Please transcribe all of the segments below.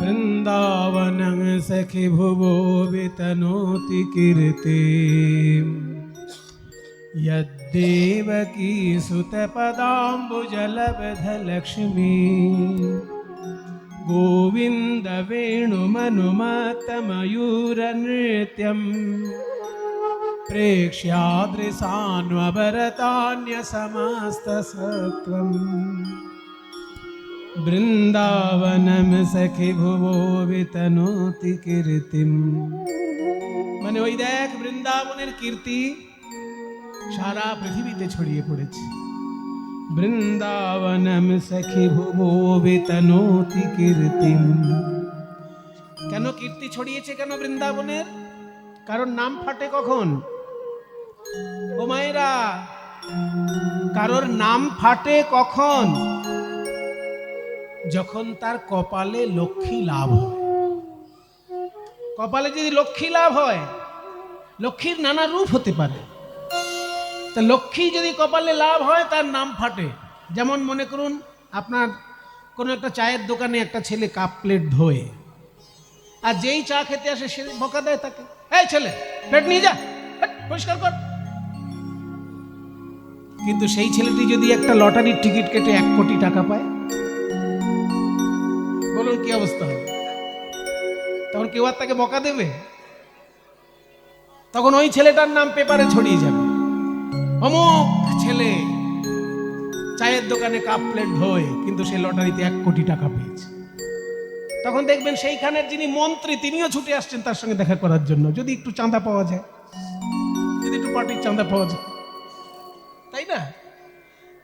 বৃন্দাবনং সখি ভুবো বিতনোতি কীর্তিম यद्देवकी सुतपदाम्बुजलब्धलक्ष्मी गोविन्द वेणुमनुमत्तमयूरनृत्यं प्रेक्ष्यादृशान्वभरतान्यसमस्तसत्त्वम् বৃন্দাবনম সখি ভুবো বিতনোতি কীর্তিম। মানে ওই দেখ বৃন্দাবনের কীর্তি সারা পৃথিবীতে ছড়িয়ে পড়েছে। বৃন্দাবনম সখি ভুবো বিতনোতি কীর্তিম। কেন কীর্তি ছড়িয়েছে কেন বৃন্দাবনের? কারণ নাম ফাটে কখন? ও মায়েরা, কারোর নাম ফাটে কখন? যখন তার কপালে লক্ষ্মী লাভ হয়। কপালে যদি লক্ষ্মী লাভ হয়, লক্ষ্মীর নানা রূপ হতে পারে, তা লক্ষ্মী যদি কপালে লাভ হয় তার নাম ফাটে। যেমন মনে করুন আপনার কোনো একটা চায়ের দোকানে একটা ছেলে কাপ প্লেট ধোয়ে, আর যেই চা খেতে আসে সে বকা দেয় তাকে, এই ছেলে প্লেট নিয়ে যা, পরিষ্কার কর। কিন্তু সেই ছেলেটি যদি একটা লটারির টিকিট কেটে 1 কোটি টাকা পায়, বলুন কি অবস্থা হবে? তখন কেউ আর তাকে বকা দেবে? তখন ওই ছেলেটার নাম পেপারে ছড়িয়ে যাবে, অমুক ছেলে চায়ের দোকানে কাপ প্লেট ধোয় কিন্তু সে লটারিতে 1 কোটি টাকা পেয়েছে। তখন দেখবেন সেইখানের যিনি মন্ত্রী তিনিও ছুটে আসছেন তার সঙ্গে দেখা করার জন্য, যদি একটু চাঁদা পাওয়া যায়, যদি একটু পার্টির চাঁদা পাওয়া যায়, তাই না?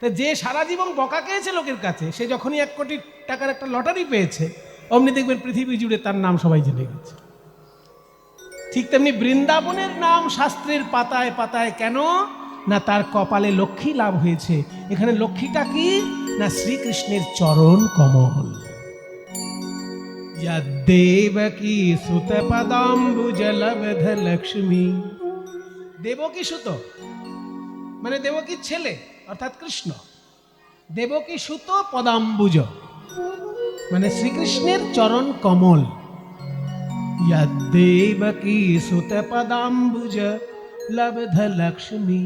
তো যে সারা জীবন বকা খেয়েছে লোকের কাছে, সে যখনই 1 কোটি টাকার একটা লটারি পেয়েছে, অমনি দেখবেন পৃথিবী জুড়ে তার নাম সবাই জেনে গেছে। ঠিক তেমনি বৃন্দাবনের নাম শাস্ত্রের পাতায় পাতায় কেন? না তার কপালে লক্ষ্মী লাভ হয়েছে। এখানে লক্ষ্মীটা কি? না শ্রীকৃষ্ণের চরণ কমল। দেবকী সুত পদাম্বুজলব্ধ লক্ষ্মী। দেবকী সুত মানে দেবকীর ছেলে অর্থাৎ কৃষ্ণ। দেবকী সুত পদাম্বুজ মানে শ্রীকৃষ্ণের চরণ কমল। দেবকী সুত পদাম্বুজ লব্ধ লক্ষ্মী।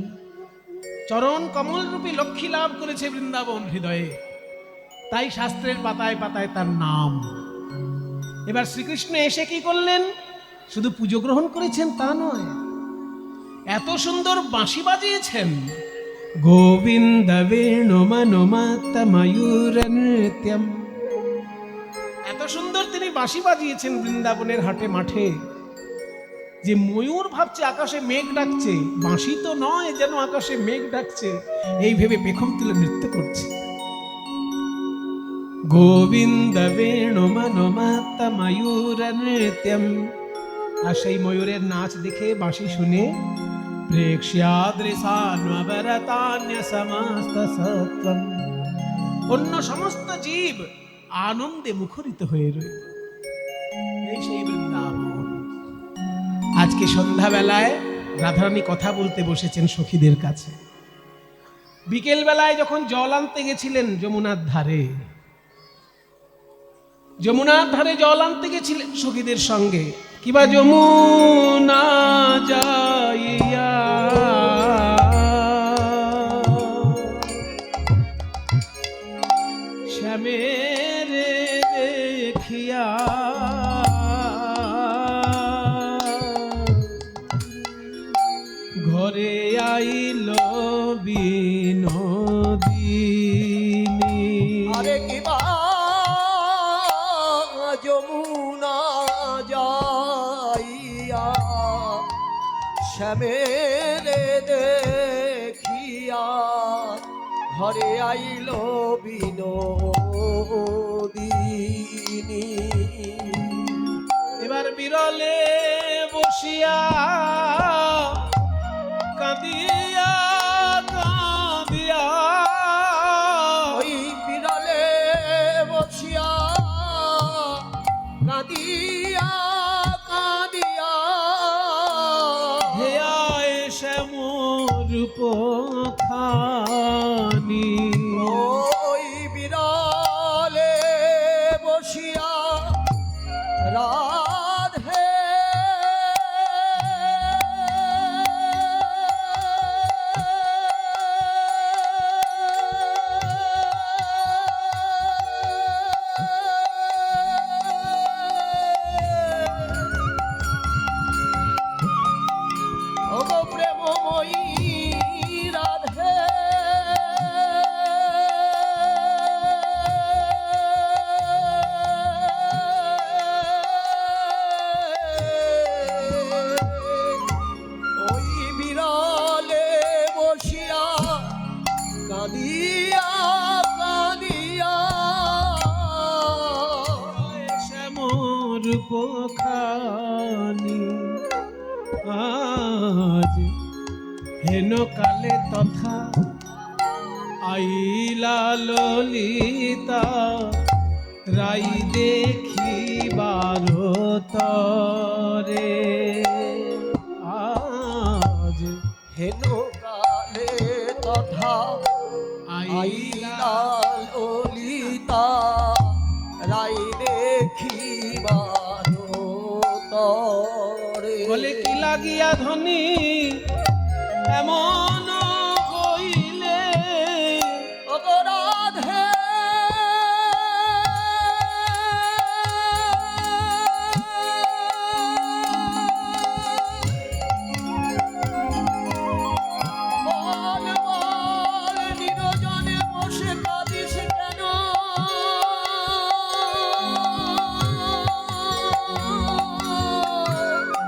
চরণ কমল রূপী লক্ষ্মী লাভ করেছে বৃন্দাবন হৃদয়ে, তাই শাস্ত্রের পাতায় পাতায় তার নাম। এবার শ্রীকৃষ্ণ এসে কি করলেন? শুধু পুজো গ্রহণ করেছেন তা নয়, এত সুন্দর বাঁশি বাজিয়েছেন। গোবিন্দ বেণুমানুমত্তময়ূর নৃত্যম। এত সুন্দর তিনি বাঁশি বাজিয়েছেন বৃন্দাবনের হাটে মাঠে, যে ময়ূর ভাবছে আকাশে মেঘ ডাকছে, বাঁশি তো নয়, যেন আকাশে মেঘ ডাকছে, এই ভেবে পেখম তুলে নৃত্য করছে। গোবিন্দ বেণুমানুমত্তময়ূর নৃত্যম। আর সেই ময়ূরের নাচ দেখে, বাঁশি শুনে, প্রেক্ষ্যাদৃশান্বভরতান্য সমস্ত সত্ত্বম। অন্য সমস্ত জীব আনন্দে মুখরিত হয়ে রইল। এই সেই বৃন্দাবন। আজকে সন্ধ্যাবেলায় রাধারানী কথা বলতে বসেছেন সখীদের কাছে। বিকেল বেলায় যখন জল আনতে গেছিলেন যমুনার ধারে, যমুনার ধারে জল আনতে গেছিলেন সখীদের সঙ্গে, কিবা যমুনা যাইয়া শ্যামের দেখিয়া ঘরে আইল বিনোদিনী। আরে কিবা যমুনা যাইয়া শ্যামের দেখিয়া ঘরে আইল বিনোদিনী। এবার বিরলে বসিয়া কাঁদিয়া কাঁদিয়া, ওই বিরলে বসিয়া কাঁদিয়া কাঁদিয়া হেয়া শ্যামর খানি। ওই বিরলে বসিয়া রূপখানি আজ হেন কালে তথা আইলা ললিতা রাই দেখিবার তরে আজ হেন কালে তথা আইলা ললিতা রাই দেখিবার তরে। বলে কি লাগিয়া ধনী এমন হইলে অপরাধে বল বল নিরজনে বসে কাঁদিস কেন?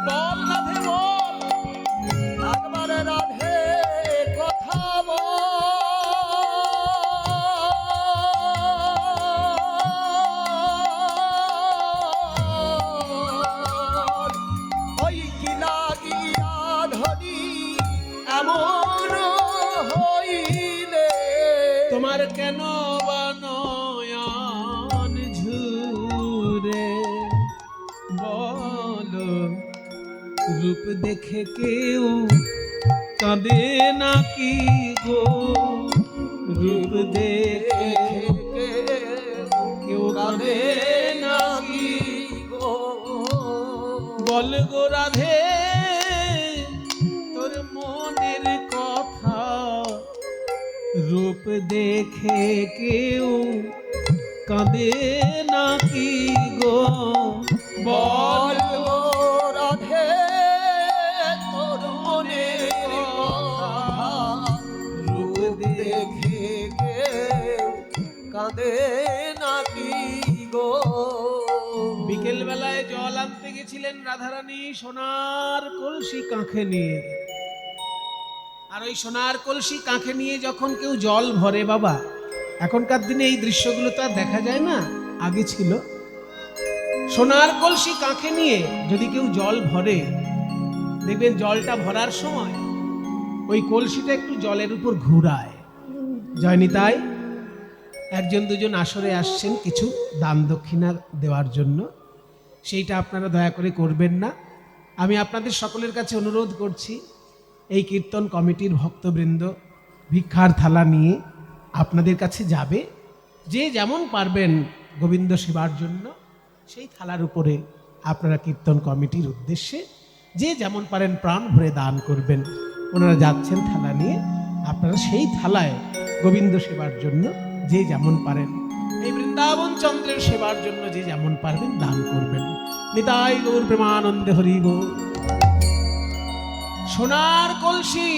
বল রাধে বল একবার রাধে কথা বল। ওই কি লাগিয়া ধনী এমন হইলে তোমার কেন বানয়ন ঝুরে বলো রূপ দেখে কেউ কাঁদে নাকি গো রূপ দেখে কেউ কাঁদে নাকি বল গো রাধে তোর মনের কথা রূপ দেখে কেউ কাঁদে নাকি গো বল বল গো রাধে তোর মনের কথা রূপ দেখে কেউ কাঁদে নাকি গো। বিকেল বেলায় জল আনতে গেছিলেন রাধারানী সোনার কলসি কাঁখে নিয়ে আর ওই সোনার কলসি কাঁখে নিয়ে যখন কেউ জল ভরে বাবা এখনকার দিনে এই দৃশ্যগুলো তো আর দেখা যায় না আগে ছিল সোনার কলসি কাঁখে নিয়ে যদি কেউ জল ভরে দেখবেন জলটা ভরার সময় ওই কলসিটা একটু জলের উপর ঘুরায় জয়নি তাই একজন দুজন আসরে আসছেন কিছু দান দক্ষিণা দেওয়ার জন্য সেইটা আপনারা দয়া করে করবেন না আমি আপনাদের সকলের কাছে অনুরোধ করছি এই কীর্তন কমিটির ভক্তবৃন্দ ভিক্ষার থালা নিয়ে আপনাদের কাছে যাবে যে যেমন পারবেন গোবিন্দ সেবার জন্য সেই থালার উপরে আপনারা কীর্তন কমিটির উদ্দেশ্যে যে যেমন পারেন প্রাণ ভরে দান করবেন ওনারা যাচ্ছেন থালা নিয়ে আপনারা সেই থালায় গোবিন্দ সেবার জন্য যে যেমন পারেন এই বৃন্দাবন চন্দ্রের সেবার জন্য যে যেমন পারবেন দান করবেন নিতাই গৌর প্রেমানন্দে হরি গৌর সোনার কলসি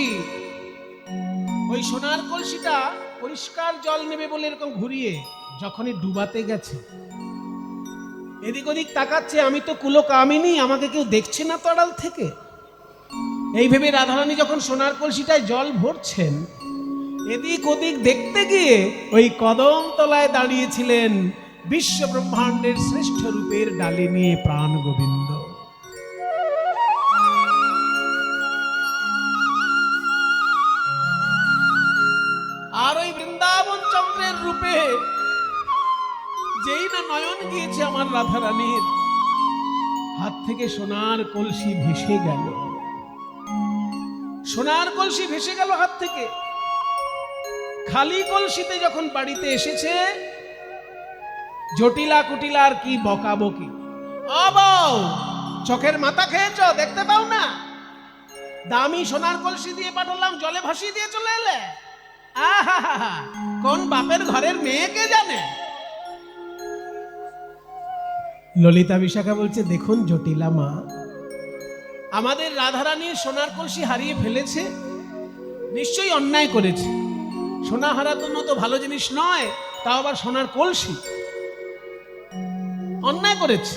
ওই সোনার কলসিটা পরিষ্কার জল নেবে বলে এরকম ঘুরিয়ে যখনই ডুবাতে গেছে এদিক ওদিক তাকাচ্ছে আমি তো কুলো কামিনী আমাকে কেউ দেখছে না তো আড়াল থেকে এই ভেবে রাধারানী যখন সোনার কলসিটায় জল ভরছেন এদিক ওদিক দেখতে গিয়ে ওই কদম তলায় দাঁড়িয়েছিলেন বিশ্ব ব্রহ্মাণ্ডের শ্রেষ্ঠ রূপের ডালে নিয়ে প্রাণ গোবিন্দ আর ওই বৃন্দাবন চন্দ্রের রূপে যেই না নয়ন গিয়েছে আমার রাধারানীর হাত থেকে সোনার কলসি ভেসে গেল সোনার কলসি ভেসে গেল হাত থেকে খালি কলসিতে যখন বাড়িতে এসেছে জটিলা কুটিলার কি বকাবকি অবাও চোখের মাথা খেয়েছ দেখতে পাও না দামি সোনার কলসি দিয়ে পাঠালাম জলে ভাসিয়ে দিয়ে চলে এলে আহা কোন বাপের ঘরের মেয়েকে জানে ললিতা বিশাখা বলছে দেখুন জটিলা মা আমাদের রাধারানীর সোনার কলসি হারিয়ে ফেলেছে নিশ্চয়ই অন্যায় করেছে সোনা হারানো তো ভালো জিনিস নয় তাও আবার সোনার কলসি অন্যায় করেছে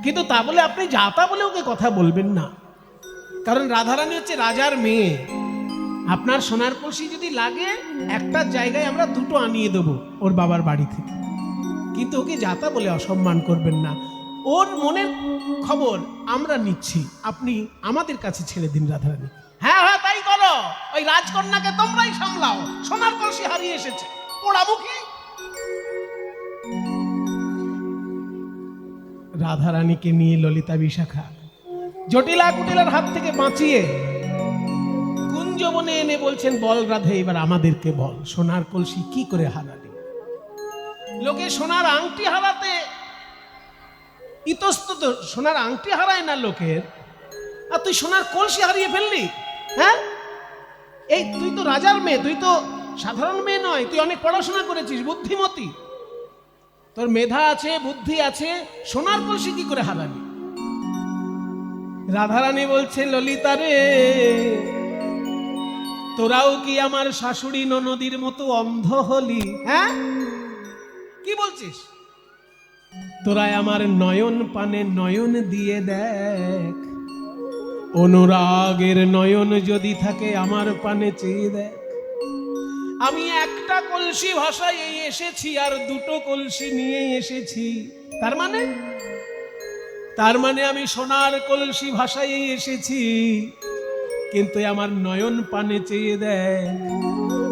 কিন্তু তা বলে আপনি যা তা বলে ওকে কথা বলবেন না কারণ রাধারানী হচ্ছে রাজার মেয়ে আপনার সোনার কলসি যদি লাগে একটা জায়গায় আমরা দুটো আনিয়ে দেবো ওর বাবার বাড়ি থেকে কিন্তু ওকে যাতা বলে অসম্মান করবেন না ওর মনের খবর আমরা নিচ্ছি, আপনি আমাদের কাছে ছেড়ে দিন রাধারানী। হ্যাঁ হ্যাঁ তাই করো, ওই রাজকন্যাকে তোমরাই সামলাও, সোনার কলসি হারিয়ে এসেছে, পোড়ামুখী। রাধারানীকে নিয়ে ললিতা বিশাখা জটিলা কুটিলার হাত থেকে বাঁচিয়ে কুঞ্জবনে এনে বলছেন, বল রাধে এবার আমাদেরকে বল, সোনার কলসি কি করে হারালি? লোকে সোনার আংটি হারাতে ইতস্তত, সোনার আংটি হারায় না লোকের, আর তুই সোনার কলসি হারিয়ে ফেললি? হ্যাঁ, এই তুই তো রাজার মেয়ে, তুই তো সাধারণ মেয়ে নয়, তুই অনেক পড়াশোনা করেছিস, বুদ্ধিমতী, তোর মেধা আছে, বুদ্ধি আছে, সোনার কলসি কি করে হারালি? রাধারানী বলছে, ললিতা রে, তোরাও কি আমার শাশুড়ি ননদির মতো অন্ধ হলি? হ্যাঁ, কি বলছিস? তোরা আমার নয়ন পানে নয়ন দিয়ে দেখ, অনুরাগের নয়ন যদি থাকে আমার পানে চেয়ে দেখ। আমি একটা কলসি ভাষায় এসেছি আর দুটো কলসি নিয়ে এসেছি, তার মানে আমি সোনার কলসি ভাষায় এসেছি, কিন্তু আমার নয়ন পানে চেয়ে দেখ,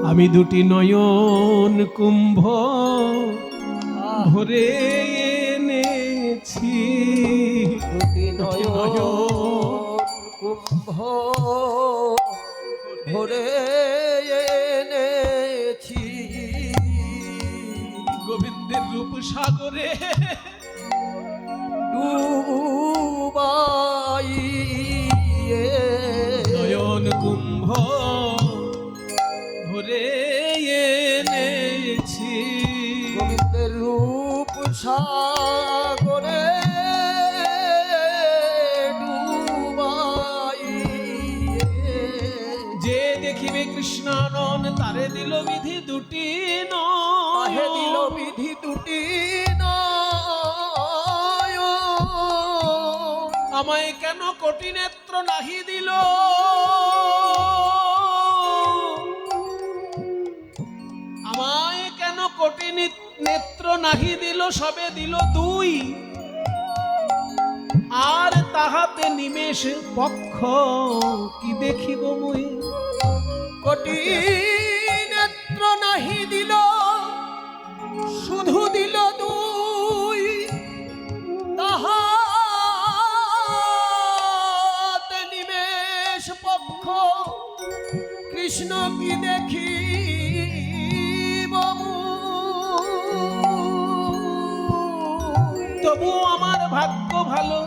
আমি দুটি নয়ন কুম্ভ ভরে এনেছি। দুটি নয়ন কুম্ভ ভরে এনেছি, গোবিন্দের রূপ সাগরে ডুবাইয়ে নয়ন কুম্ভ ভরে এনেছি। গোবিন্দের রূপ সাগরে ডুবাইয়ে, যে দেখিবে কৃষ্ণানন তারে দিল বিধি দুটি তাহে দিল নয়ন। বিধি দুটি নয়ন, আমায় কেন কোটি নেত্র নাহি দিল? আমায় কেন কোটি নেত্র নাহি দিল? সবে দিল দুই, আর তাহাতে নিমেষ পক্ষ কি দেখিব মুই? কোটি নেত্র নাহি দিল, শুধু দিল দুই, তাহাতে নিমেষ পক্ষ কৃষ্ণ কি দেখি তবু আমার ভাগ্য ভালো,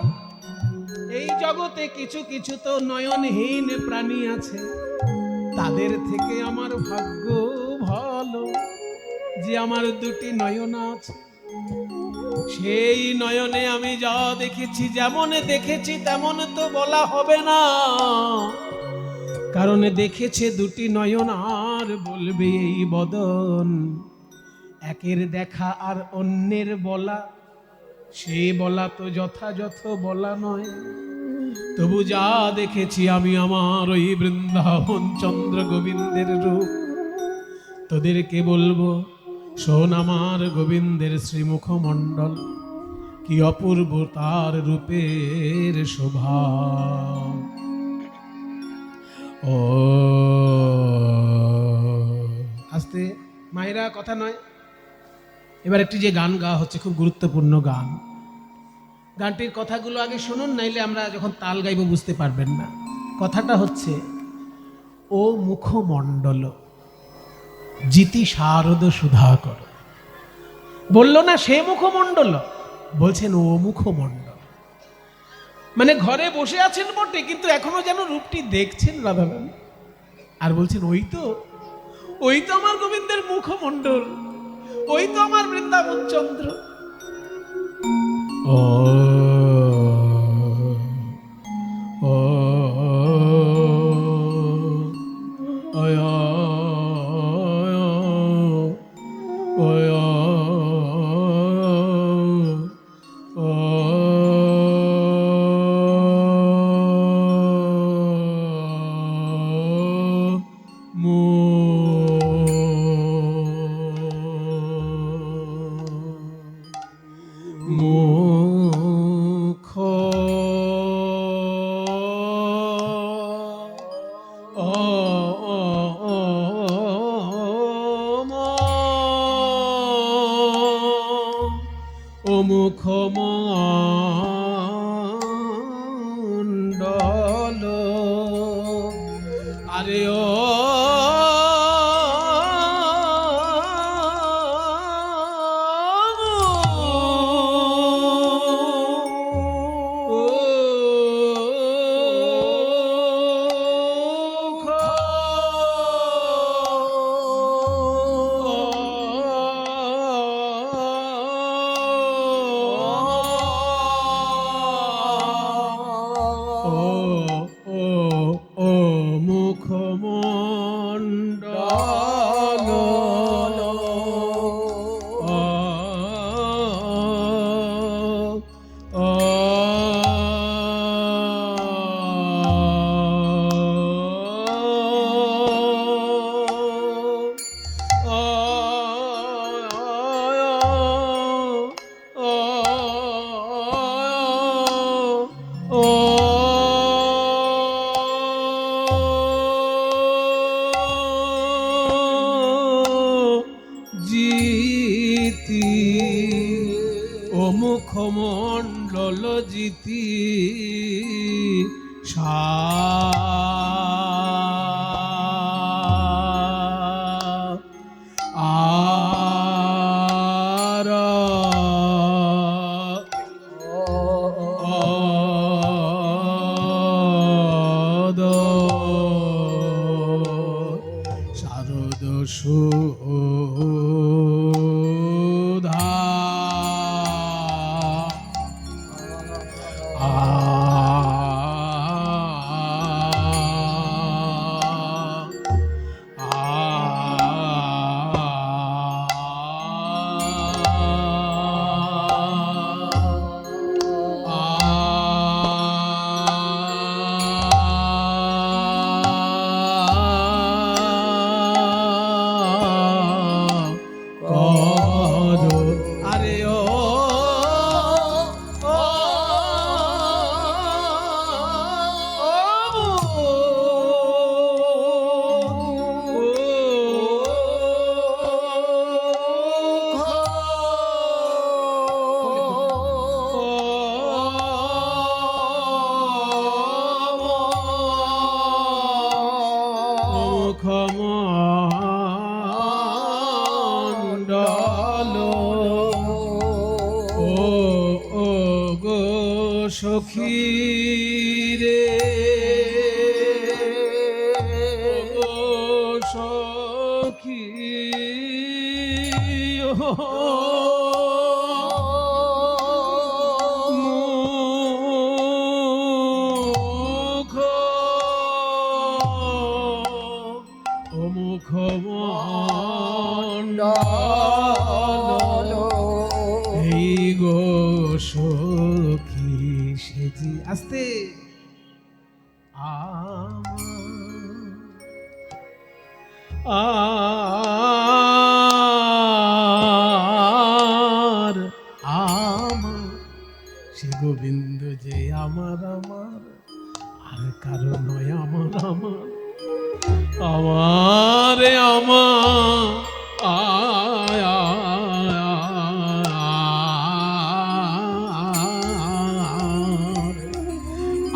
এই জগতে কিছু কিছু তো নয়নহীন প্রাণী আছে, তাদের থেকে আমার ভাগ্য ভালো যে আমার দুটি নয়ন আছে। সেই নয়নে আমি যা দেখেছি, যেমন দেখেছি তেমন তো বলা হবে না, কারণ দেখেছে দুটি নয়ন আর বলবে এই বদন। একের দেখা আর অন্যের বলা, সে বলা তো যথাযথ বলা নয়। তবু যা দেখেছি আমি আমার ওই বৃন্দাবন চন্দ্র গোবিন্দের রূপ, তোদেরকে বলবো, শোন আমার গোবিন্দের শ্রীমুখ মণ্ডল, কি অপূর্ব তার রূপের শোভা। ও আস্তে মায়েরা, কথা নয়, এবার একটি যে গান গাওয়া হচ্ছে খুব গুরুত্বপূর্ণ গান, গানটির কথাগুলো আগে শুনুন, নাইলে আমরা যখন তাল গাইব বুঝতে পারবেন না। কথাটা হচ্ছে, ও মুখমণ্ডল জিতি শারদ সুধাকর। বলল না সে মুখমণ্ডল, বলছেন ও মুখমণ্ডল, মানে ঘরে বসে আছেন বটে, কিন্তু এখনো যেন রূপটি দেখছেন রাধারানী, আর বলছেন ওই তো আমার গোবিন্দের মুখমণ্ডল, ওই তো আমার বৃন্দাবন চন্দ্র। ও ও মুখমণ্ডল আরে ও জিতি ও মুখমণ্ডল জিতি শারদ সুধা আরে ও মুখমণ্ডল ও গো সখী রে ও সখী মুখমণ্ডল এই গো সখী সেজি আস্তে আর সে গোবিন্দ যে আমার আমার আর কারো নয় আমার আমার আমারে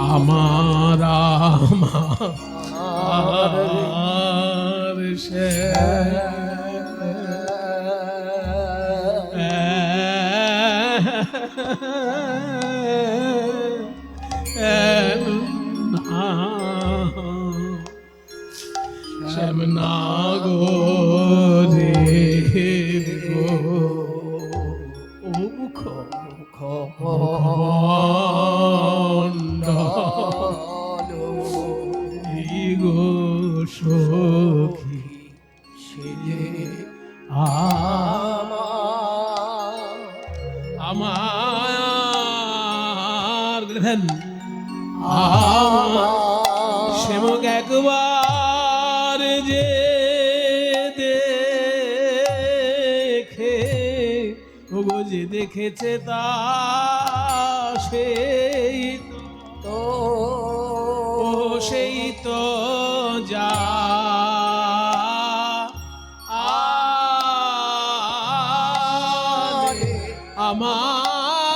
আমার সে শ্যামনা গো রে গো ও মুখমণ্ডল এই গো সখী সে আমার সেমক একবার যে দেখে ওগো যে দেখেছে তা সেই তো সেই তো যা আমার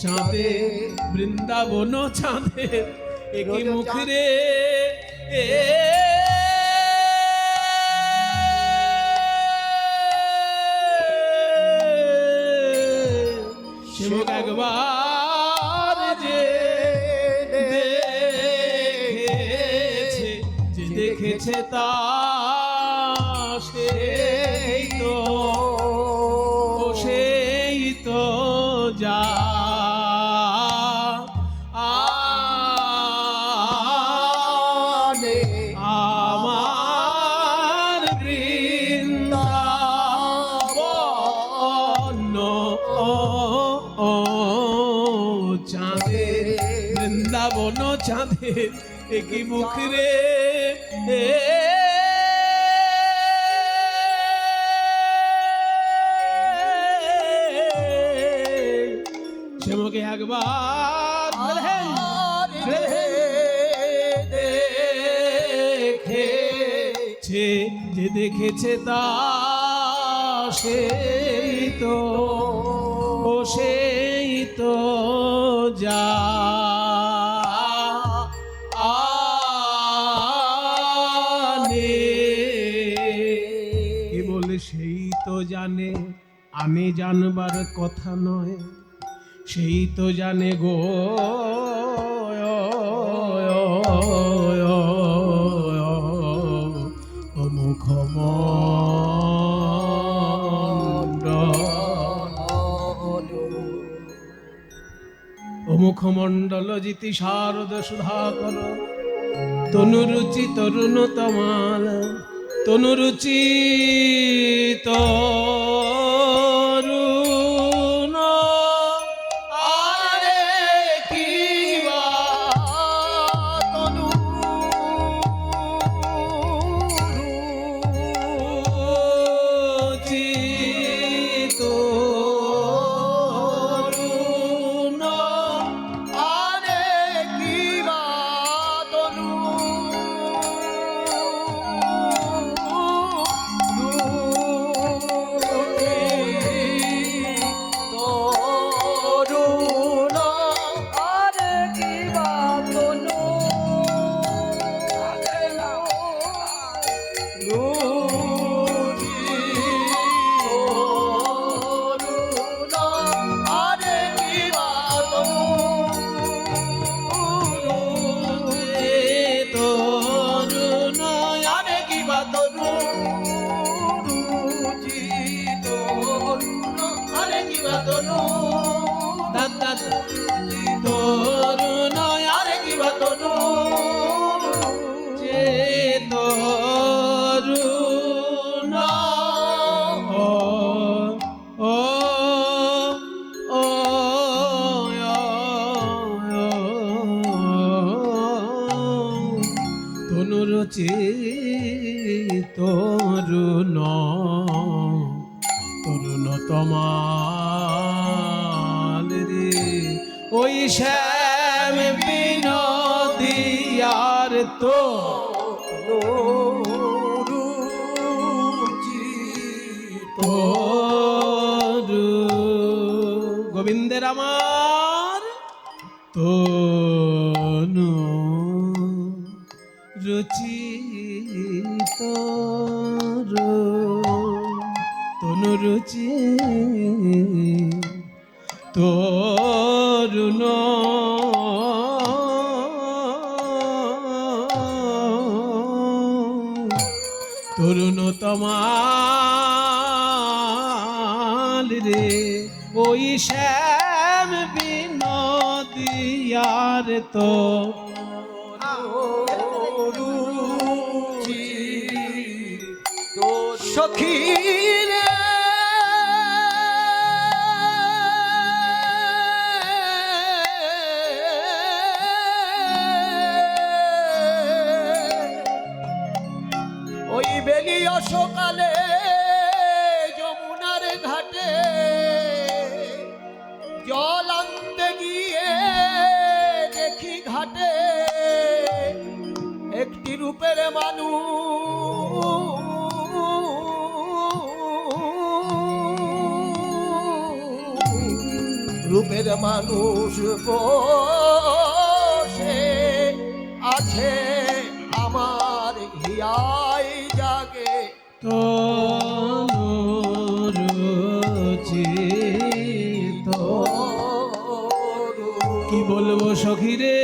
চাঁদে বৃন্দাবন চাঁদে একই মুখ রে সেবক একবার যে দেখেছে, যে দেখেছে তা সেই তো যা আনে আমার বৃন্দাবন চাঁদে বৃন্দাবন চাঁদে একই মুখ রে সেবকে একবার দেখেছে, যে দেখেছে তা সেই তো যা আনে। কে বলে সেই তো জানে, আমি জানবার কথা নয়, সেই তো জানে গো মুখমণ্ডল জিতি শারদ সুধাকর তনুরুচি তরুণ তমাল তনুরুচি তরুণ আরে কি তনু রুচি তরুণ আরে কি তনু তরুণ আরে কি তনু আরে কি তরুণ আরে কি বা আরে কি তনু দাদা তরুণ আরে কি বা তনু যে তরুণ ও তনুরুচি তরুণ তরুণ তমাল রে ওই শ্যাম বিনোদিয়ার তো তরু গোবিন্দের আমার তনু রুচি তনু রুচি তরুণ তরুণ তমাল রে ওই শ্যাম বিনোদিয়ার তো সখী রে ওই বেলিয়া সকালে যমুনার ঘাটে জল আনতে গিয়ে দেখি ঘাটে একটি রূপের রূপের মানুষ বসে আছে আমার হিয়াই জাগে তনুরুচি কি বলবো সখীরে,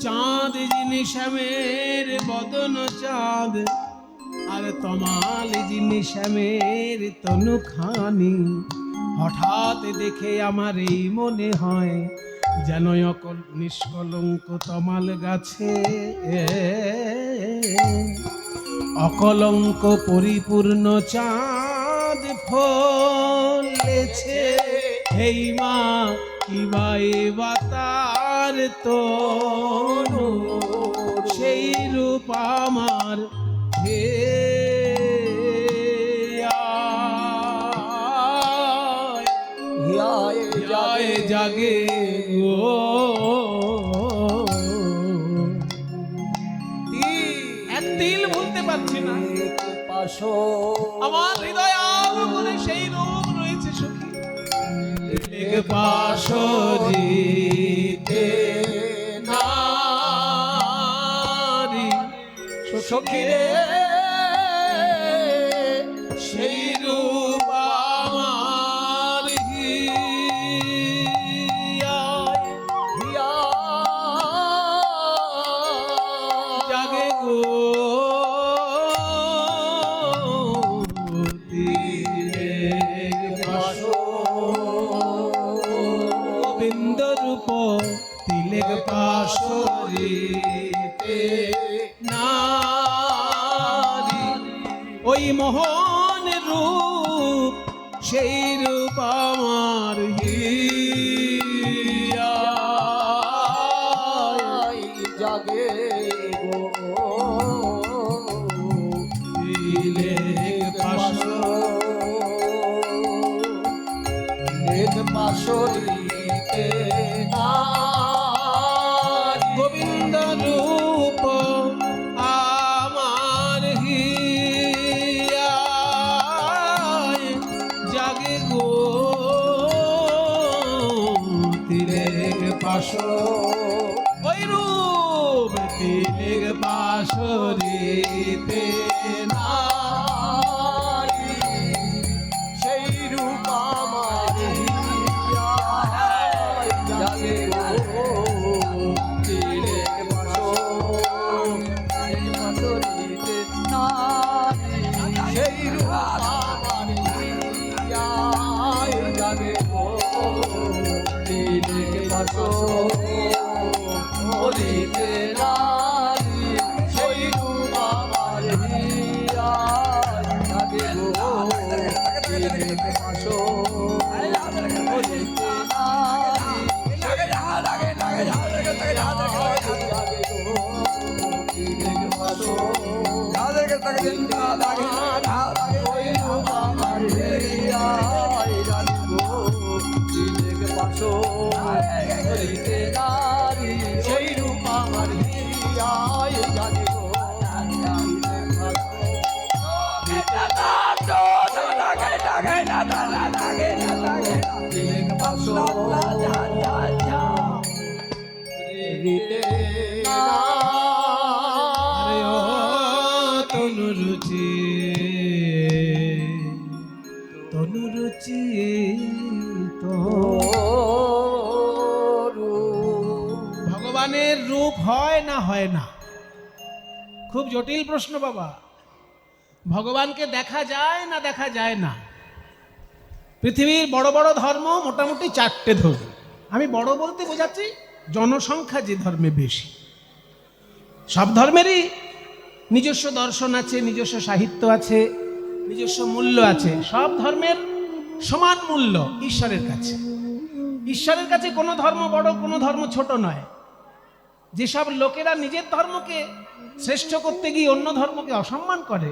চাঁদ যিনি শ্যামের বদন চাঁদ, আর তমাল যিনি শ্যামের তনুখানি। হঠাৎ দেখে আমার এই মনে হয় যেন নিষ্কলঙ্ক তমাল গাছে অকলঙ্ক পরিপূর্ণ চাঁদ ফলেছে। হেই মা কি বাতার তনু, সেই রূপ আমার হে হিয়ায় জাগে গো। এক তিল ভুলতে পারছি না, আমার হৃদয় আগুনে সেই রূপ রয়েছে সখী। এক পাশরিতে নারী সখী রে, সেই রূপ আমার জাগে গো। গোবিন্দ রূপ তিলেক পাশরিতে নারী, ওই মোহন রূপ সেই রূপ আমার হিয়ায় জাগে গো। তিলেক পাশরিতে নারী, গোবিন্দ রূপ আমার হিয়ায় জাগে গো। তিলেক পাশ ওই রূপ তিলেক পাশরিতে নারী, সেই রূপ আমার হিয়ায় জাগে গো। তিলেক পাশরিতে নারী, সেই রূপ আমার হিয়ায় জাগে গো। তিলেক পাশরিতে নারী, সেই রূপ আমার হিয়ায় জাগে গো। তিলেক পাশরিতে সেই রূপ আমার হিয়ায় জাগে গো। তিলেক পাশরিতে আরে ও তনুরুচি তনুরুচি ভগবানের রূপ হয় না হয় না? খুব জটিল প্রশ্ন বাবা। ভগবানকে দেখা যায় না দেখা যায় না? পৃথিবীর বড় বড় ধর্ম মোটামুটি 4টে ধর্ম। আমি বড় বলতে বোঝাচ্ছি জনসংখ্যা যে ধর্মে বেশি। সব ধর্মেরই নিজস্ব দর্শন আছে, নিজস্ব সাহিত্য আছে, নিজস্ব মূল্য আছে। সব ধর্মের সমান মূল্য ঈশ্বরের কাছে। ঈশ্বরের কাছে কোনো ধর্ম বড়, কোনো ধর্ম ছোট নয়। যেসব লোকেরা নিজের ধর্মকে শ্রেষ্ঠ করতে গিয়ে অন্য ধর্মকে অসম্মান করে,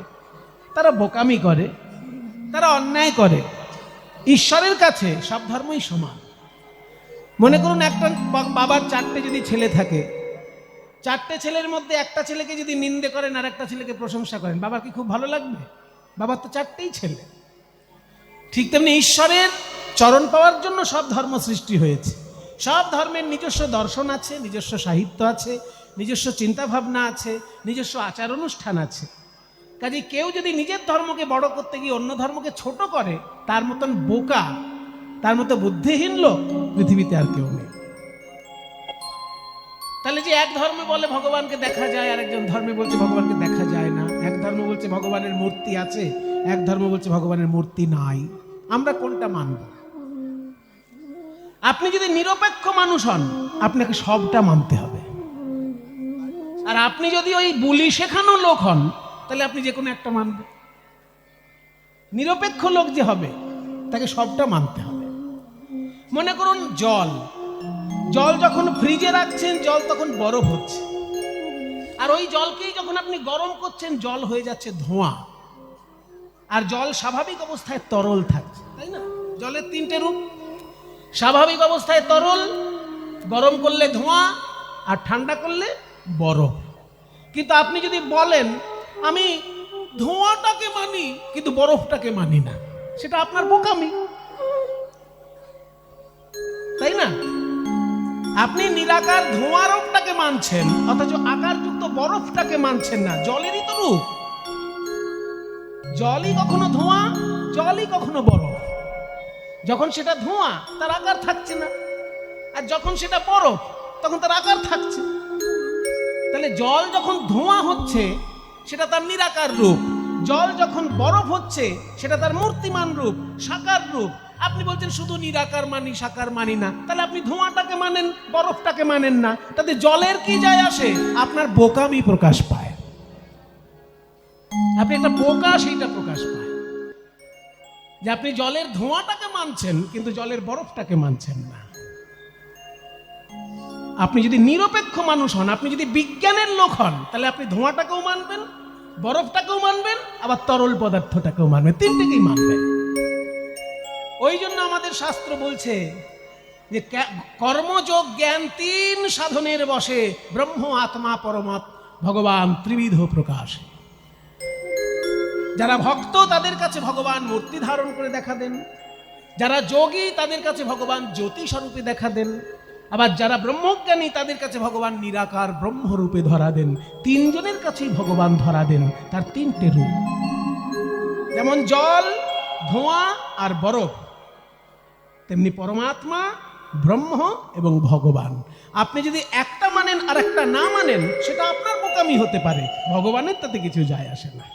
তারা বোকামি করে, তারা অন্যায় করে। ঈশ্বরের কাছে সব ধর্মই সমান। মনে করুন একটা বাবার 4টে যদি ছেলে থাকে, 4টে ছেলের মধ্যে একটা ছেলেকে যদি নিন্দে করেন আর একটা ছেলেকে প্রশংসা করেন, বাবার কি খুব ভালো লাগবে? বাবার তো 4টেই ছেলে। ঠিক তেমনি ঈশ্বরের চরণ পাওয়ার জন্য সব ধর্ম সৃষ্টি হয়েছে। সব ধর্মের নিজস্ব দর্শন আছে, নিজস্ব সাহিত্য আছে, নিজস্ব চিন্তা ভাবনা আছে, নিজস্ব আচার অনুষ্ঠান আছে। কাজে কেউ যদি নিজের ধর্মকে বড় করতে গিয়ে অন্য ধর্মকে ছোট করে, তার মতন বোকা, তার মতো বুদ্ধিহীন লোক পৃথিবীতে আর কেউ নেই। তাহলে যে এক ধর্মে বলে ভগবানকে দেখা যায়, আর একজন ধর্মে বলছে ভগবানকে দেখা যায় না, এক ধর্ম বলছে ভগবানের মূর্তি আছে, এক ধর্ম বলছে ভগবানের মূর্তি নাই, আমরা কোনটা মানব? আপনি যদি নিরপেক্ষ মানুষ হন, আপনাকে সবটা মানতে হবে। আর আপনি যদি ওই বুলি শেখানো লোক হন, তাহলে আপনি যে কোনো একটা মানবেন। নিরপেক্ষ লোক যে হবে, তাকে সবটা মানতে হবে। মনে করুন জল যখন ফ্রিজে রাখছেন, জল তখন বরফ হচ্ছে, আর ওই জলকেই যখন আপনি গরম করছেন, জল হয়ে যাচ্ছে ধোঁয়া। আর জল স্বাভাবিক অবস্থায় তরল থাকছে, তাই না? জলের তিনটে রূপ: স্বাভাবিক অবস্থায় তরল, গরম করলে ধোঁয়া, আর ঠান্ডা করলে বরফ। কিন্তু আপনি যদি বলেন আমি ধোঁয়াটাকে মানি কিন্তু বরফটাকে মানি না, সেটা আপনার বোকামি, তাই না? আপনি নিরাকার ধোঁয়ারূপটাকে মানছেন, অথচ আকারযুক্ত বরফটাকে মানছেন না। জলেরই তো রূপ, জলই কখনো ধোঁয়া, জলই কখনো বরফ। যখন সেটা ধোঁয়া, তার আকার থাকছে না, আর যখন সেটা বরফ, তখন তার আকার থাকছে। তাহলে জল যখন ধোঁয়া হচ্ছে, সেটা তার নিরাকার রূপ। জল যখন বরফ হচ্ছে, সেটা তার মূর্তিমান রূপ, সাকার রূপ। আপনি বলছেন শুধু নিরাকার মানি, সাকার মানি না। তাহলে আপনি ধোঁয়াটাকে মানেন, বরফটাকে মানেন না। তাতে জলের কি যায় আসে? আপনার বোকামি প্রকাশ পায়। আপনি একটা বোকা, সেইটা প্রকাশ পায় যে আপনি জলের ধোঁয়াটাকে মানছেন, কিন্তু জলের বরফটাকে মানছেন না। আপনি যদি নিরপেক্ষ মানুষ হন, আপনি যদি বিজ্ঞানের লোক হন, তাহলে আপনি ধোঁয়াটাকেও মানবেন, বরফটাকেও মানবেন, আবার তরল পদার্থটাকেও মানবেন, তিনটেকেই মানবেন। ওই জন্য আমাদের শাস্ত্র বলছে যে কর্মযোগ জ্ঞান তিন সাধনের বসে, ব্রহ্ম আত্মা পরমাৎ ভগবান ত্রিবিধ প্রকাশ। যারা ভক্ত, তাদের কাছে ভগবান মূর্তি ধারণ করে দেখা দেন। যারা যোগী, তাদের কাছে ভগবান জ্যোতি স্বরূপে দেখা দেন। আবার যারা ব্রহ্মজ্ঞানী, তাদের কাছে ভগবান নিরাকার ব্রহ্মরূপে ধরা দেন। তিনজনের কাছেই ভগবান ধরা দেন, তার তিনটে রূপ। যেমন জল, ধোঁয়া আর বরফ, তেমনি পরমাত্মা, ব্রহ্ম এবং ভগবান। আপনি যদি একটা মানেন আর একটা না মানেন, সেটা আপনার বোকামি হতে পারে, ভগবানের তাতে কিছু যায় আসে না।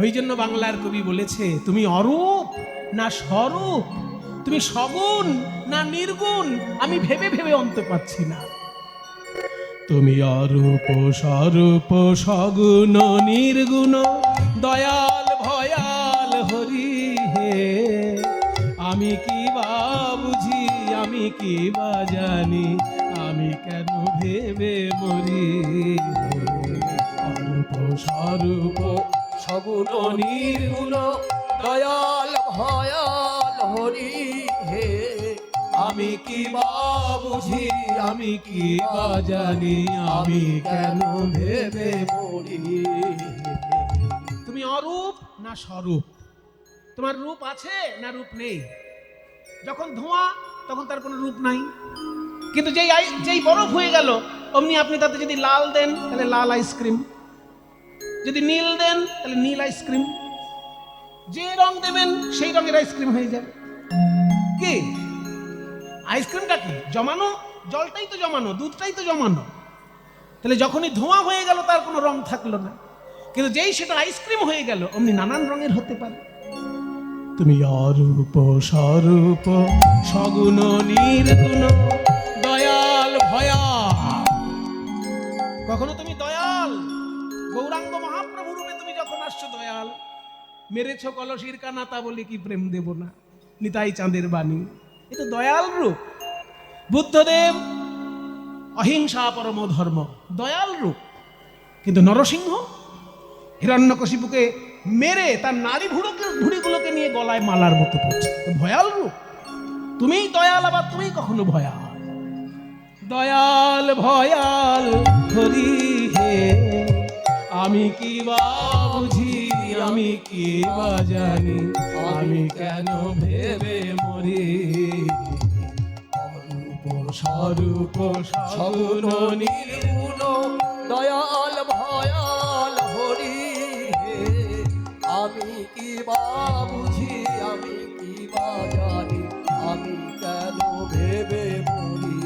ওই জন্য বাংলার কবি বলেছে, তুমি অরূপ না স্বরূপ, তুমি সগুণ না নির্গুণ, আমি ভেবে ভেবে অন্ত পাচ্ছি না। তুমি অরূপ স্বরূপ সগুণ নির্গুণ, দয়াল ভয়াল হরি হে। আমি কি বা বুঝি, আমি কি বা জানি, আমি কেন ভেবে মরি। অরূপ স্বরূপ সগুণ নির্গুণ, দয়াল ভয়াল হরি হে। আমি কি বা বুঝি, আমি কি বা জানি, আমি কেন ভেবে মরি। তুমি অরূপ না স্বরূপ, তোমার রূপ আছে না রূপ নেই। যখন ধোঁয়া, তখন তার কোনো রূপ নাই, কিন্তু যেই বরফ হয়ে গেল, অমনি আপনি তাতে যদি লাল দেন, তাহলে লাল আইসক্রিম, যদি নীল দেন, তাহলে নীল আইসক্রিম, যে রং দেবেন সেই রঙের আইসক্রিম হয়ে যাবে। কি আইসক্রিমটা কি? জমানো জলটাই তো জমানো, দুধটাই তো জমানো। তাহলে যখনই ধোঁয়া হয়ে গেল, তার কোনো রং থাকলো না, কিন্তু যেই সেটা আইসক্রিম হয়ে গেল, অমনি নানান রঙের হতে পারে। তুমি অরূপ স্বরূপ সগুণ নির্গুণ, দয়াল ভয়াল। কখনো তুমি দয়াল, গৌরাঙ্গ মহাপ্রভু রূপে তুমি যখন আসছো দয়াল, মেরেছ কলসির কানা, তা বলি কি প্রেম দেব না, নিতাই চাঁদের বাণী, এ তো দয়াল রূপ। বুদ্ধদেব অহিংসা পরম ধর্ম, দয়াল রূপ। কিন্তু নরসিংহ হিরণ্যকশিপুকে মেরে তার নারী ভুড়িগুলোকে নিয়ে গলায় মালার মতো পড়ছে, ভয়াল রূপ। তুমিই দয়াল, আবার তুমি কখনো ভয়াল। দয়াল ভয়াল হরি হে, আমি কি বা বুঝি, আমি কি বা জানি, আমি কেন ভেবে মরি। অরূপ স্বরূপ সগুণ নির্গুণ দয়াল ভয়াল হরি হে, আমি কি বা বুঝি, আমি কি বা জানি, আমি কেন ভেবে মরি।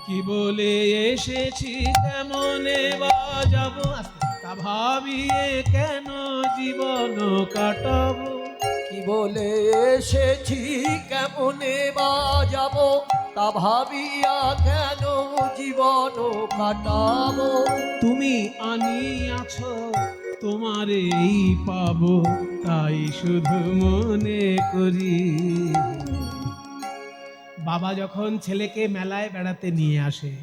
কি বলে এসেছি কেমনে বা যাব, তা ভাবিয়ে কেন জীবন কাটাবো। কি বলে এসেছি কেমনে বা যাব, তা ভাবিয়া কেন জীবন কাটাবো। তুমি আনিয়াছ তোমারেই পাবো, তাই শুধু মনে করি। বাবা যখন ছেলেকে মেলায় বেড়াতে নিয়ে আসে,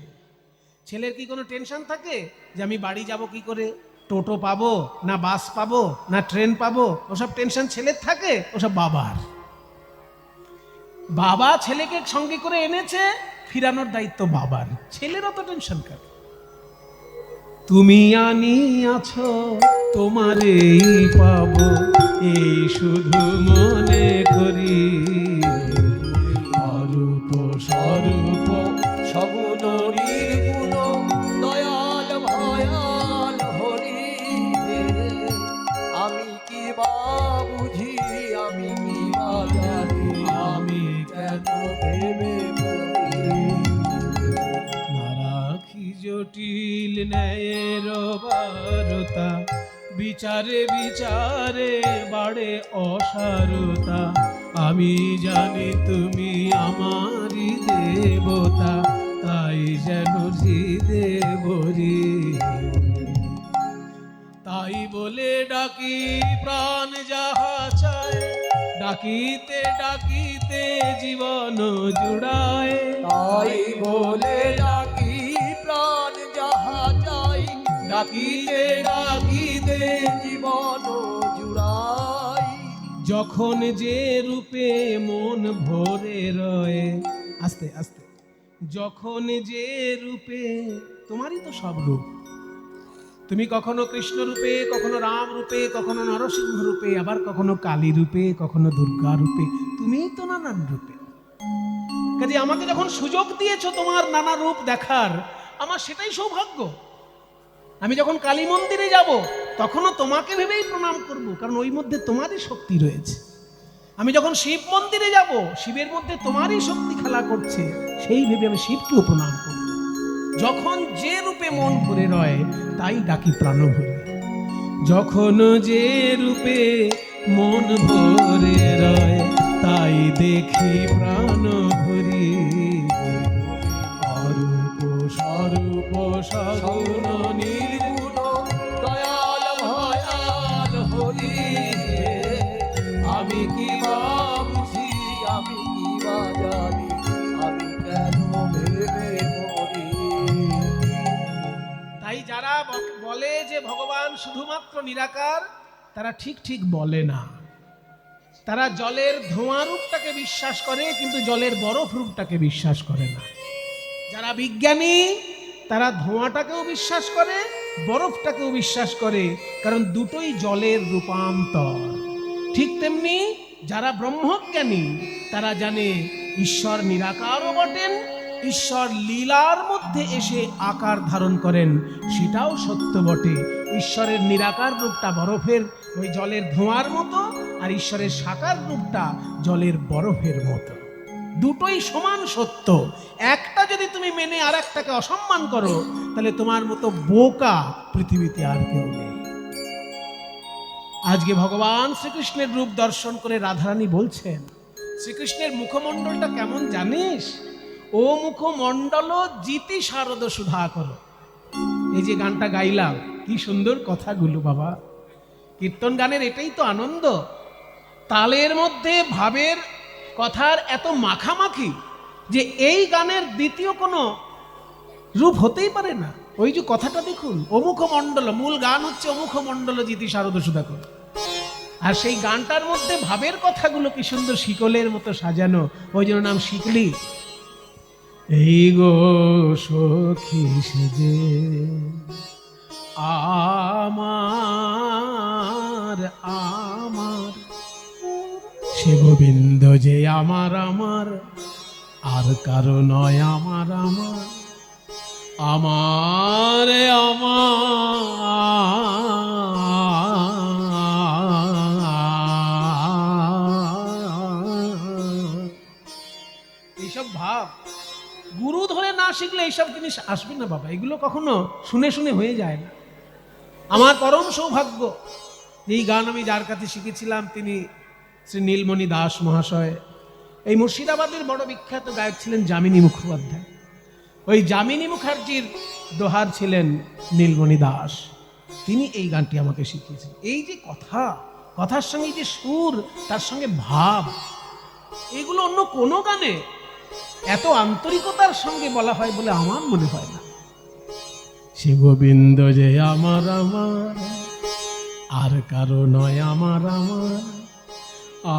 ছেলের কি কোনো টেনশন থাকে যে আমি বাড়ি যাব কি করে, টোটো পাবো না বাস পাবো না ট্রেন পাবো? ওসব টেনশন ছেলের থাকে, ওসব বাবার। বাবা ছেলেকে সঙ্গে করে এনেছে, ফিরানোর দায়িত্ব বাবার, ছেলের অত টেনশন কার? তুমি আনিয়াছ তোমারেই পাবো, এই শুধু মনে করি। অরূপ স্বরূপ সগুণ নির্গুণ দয়াল ভয়াল হরি হে, আমি কি বা বুঝি, আমি কি বা জানি, আমি কেন ভেবে মরি। না রাখি জটিল ন্যায়ের বারতা, বিচারে বিচারে বাড়ে অসারতা। আমি জানি তুমি আমারই দেবতা, তাই যেন হৃদে ভরি। তাই বলে ডাকি প্রাণ যাহা চায়, ডাকিতে ডাকিতে জীবন জুড়ায়। তাই বলে ডাকি প্রাণ যাহা চাই, ডাকিতে ডাকিতে জীবন জুড়াই। যখন যে রূপে মন ভরে রয়ে, আস্তে আস্তে, যখন যে রূপে, তোমারই তো সব রূপ। তুমি কখনো কৃষ্ণ রূপে, কখনো রাম রূপে, কখনো নরসিংহ রূপে, আবার কখনো কালী রূপে, কখনো দুর্গা রূপে, তুমিই তো নানান রূপে। কাজে আমাকে যখন সুযোগ দিয়েছো তোমার নানা রূপ দেখার, আমার সেটাই সৌভাগ্য। আমি যখন কালী মন্দিরে যাব, তখনও তোমাকে ভেবেই প্রণাম করব, কারণ ওই মধ্যে তোমারই শক্তি রয়েছে। আমি যখন শিব মন্দিরে যাব, শিবের মধ্যে তোমারই শক্তি খেলা করছে, সেই ভেবে আমি শিবকেও প্রণাম করব। যখন যে রূপে মন ভরে রয়, তাই ডাকি প্রাণ ভরে। যখন যে রূপে মন ভরে রয়, তাই দেখি প্রাণ ভরি। অরূপ স্বরূপ সগুণ নির্গুণ দয়াল ভয়াল হরি হে, আমি কি বা বুঝি, আমি কি বা জানি, আমি কেন ভেবে মরি। তাই যারা বলে যে ভগবান শুধুমাত্র নিরাকার, তারা ঠিক ঠিক বলে না। তারা জলের ধোঁয়া রূপটাকে বিশ্বাস করে, কিন্তু জলের বরফ রূপটাকে বিশ্বাস করে না। যারা বিজ্ঞানী, তারা ধোঁয়াটাকেও বিশ্বাস করে, বরফটাকেও বিশ্বাস করে, কারণ দুটোই জলের রূপান্তর। ঠিক তেমনি যারা ব্রহ্মজ্ঞানী, তারা জানে ঈশ্বর নিরাকারও বটেন, ঈশ্বর লীলার মধ্যে এসে আকার ধারণ করেন, সেটাও সত্য বটে। ঈশ্বরের নিরাকার রূপটা বরফের ওই জলের ধোঁয়ার মতো, আর ঈশ্বরের সাকার রূপটা জলের বরফের মতো। দুটোই সমান সত্য। একটা যদি তুমি মেনে আর একটাকে অসম্মান করো, তাহলে তোমার মতো বোকা পৃথিবীতে আর কেউ নেই। আজকে ভগবান শ্রীকৃষ্ণের রূপ দর্শন করে রাধারানী বলছেন, শ্রীকৃষ্ণের মুখমণ্ডলটা কেমন জানিস? ও মুখমণ্ডল জিতি শারদ সুধা করো। এই যে গানটা গাইলাম, কি সুন্দর কথাগুলো বাবা। কীর্তন গানের এটাই তো আনন্দ, তালের মধ্যে ভাবের কথার এত মাখামাখি, যে এই গানের দ্বিতীয় কোনো রূপ হতেই পারে না। ওই যে কথাটা দেখুন, অমুখ মণ্ডল, মূল গান হচ্ছে অমুখ মণ্ডল জিতি শারদ সুধাকর, আর সেই গানটার মধ্যে ভাবের কথাগুলো কি সুন্দর শিকলের মতো সাজানো, ওই জন্য নাম শিকলি। এই গো সখী সেজে আমার যে আমার আমার, আর কারো নয় আমার আমার, আমার আমার। এইসব ভাব গুরু ধরে না শিখলে এইসব জিনিস আসবে না বাবা। এগুলো কখনো শুনে শুনে হয়ে যায় না। আমার পরম সৌভাগ্য, এই গান আমি যার কাছে শিখেছিলাম তিনি শ্রী নীলমণি দাস মহাশয়। এই মুর্শিদাবাদের বড় বিখ্যাত গায়ক ছিলেন যামিনী মুখোপাধ্যায়। ওই যামিনী মুখার্জির দোহার ছিলেন নীলমণি দাস। তিনি এই গানটি আমাকে শিখিয়েছেন। এই যে কথা, কথার সঙ্গে যে সুর, তার সঙ্গে ভাব, এগুলো অন্য কোনো গানে এত আন্তরিকতার সঙ্গে বলা হয় বলে আমার মনে হয় না। সে গোবিন্দ যে আমার আমার, আর কারো নয় আমার আমার,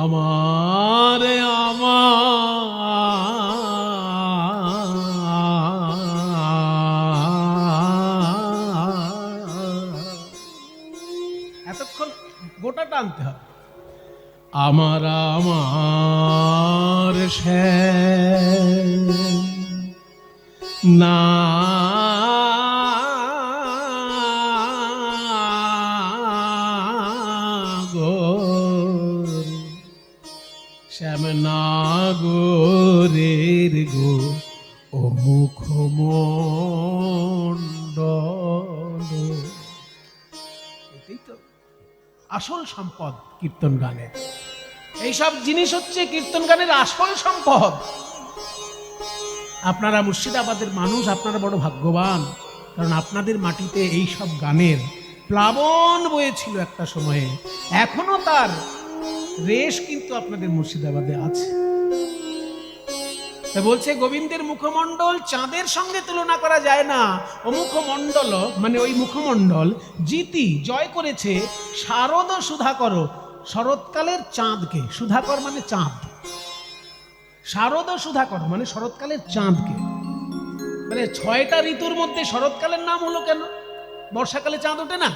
আমার এতক্ষণ গোটাটা আনতে হবে। আমার আমার না শ্যাম নাগরের গো ও মুখমণ্ডল। এটাই তো আসল সম্পদ কীর্তন গানে। এইসব জিনিস হচ্ছে কীর্তন গানের আসল সম্পদ। আপনারা মুর্শিদাবাদের মানুষ, আপনারা বড় ভাগ্যবান, কারণ আপনাদের মাটিতে এই সব গানের প্লাবন বয়েছিল একটা সময়ে। এখনো তার রেশ কিন্তু আপনাদের মুর্শিদাবাদে আছে। বলছে গোবিন্দের মুখমণ্ডল চাঁদের সঙ্গে তুলনা করা যায় না। ও মুখমণ্ডল মানে ওই মুখমণ্ডল জিতি জয় করেছে শারদ সুধাকর, শরৎকালের চাঁদকে। সুধাকর মানে চাঁদ, শারদ সুধাকর মানে শরৎকালের চাঁদকে। মানে 6টা ঋতুর মধ্যে শরৎকালের নাম হলো কেন? বর্ষাকালে চাঁদ ওঠে না?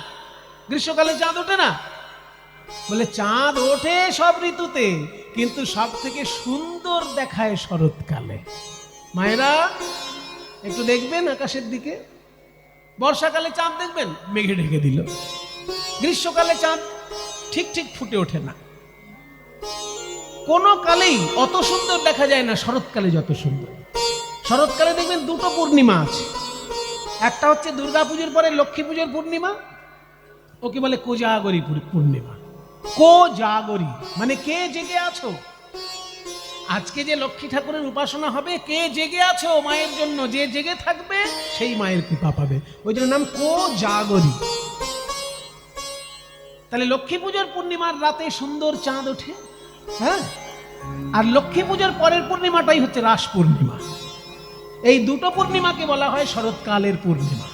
গ্রীষ্মকালে চাঁদ ওঠে না? বলে চাঁদ ওঠে সব ঋতুতে, কিন্তু সব থেকে সুন্দর দেখায় শরৎকালে। মায়েরা একটু দেখবেন আকাশের দিকে, বর্ষাকালে চাঁদ দেখবেন মেঘে ঢেকে দিল, গ্রীষ্মকালে চাঁদ ঠিক ঠিক ফুটে ওঠে না। কোনো কালেই অত সুন্দর দেখা যায় না শরৎকালে যত সুন্দর। শরৎকালে দেখবেন 2টো পূর্ণিমা আছে। একটা হচ্ছে দুর্গাপুজোর পরে লক্ষ্মী পুজোর পূর্ণিমা, ওকে বলে কোজাগরী পূর্ণিমা। কোজাগরী মানে কে জেগে আছো। আজকে যে লক্ষ্মী ঠাকুরের উপাসনা হবে, কে জেগে আছো মায়ের জন্য, যে জেগে থাকবে সেই মায়ের কৃপা পাবে, ওই জন্য নাম কোজাগরী। তাহলে লক্ষ্মী পুজোর পূর্ণিমার রাতে সুন্দর চাঁদ ওঠে, হ্যাঁ। আর লক্ষ্মী পুজোর পরের পূর্ণিমাটাই হচ্ছে রাস পূর্ণিমা। এই 2টো পূর্ণিমাকে বলা হয় শরৎকালের পূর্ণিমা।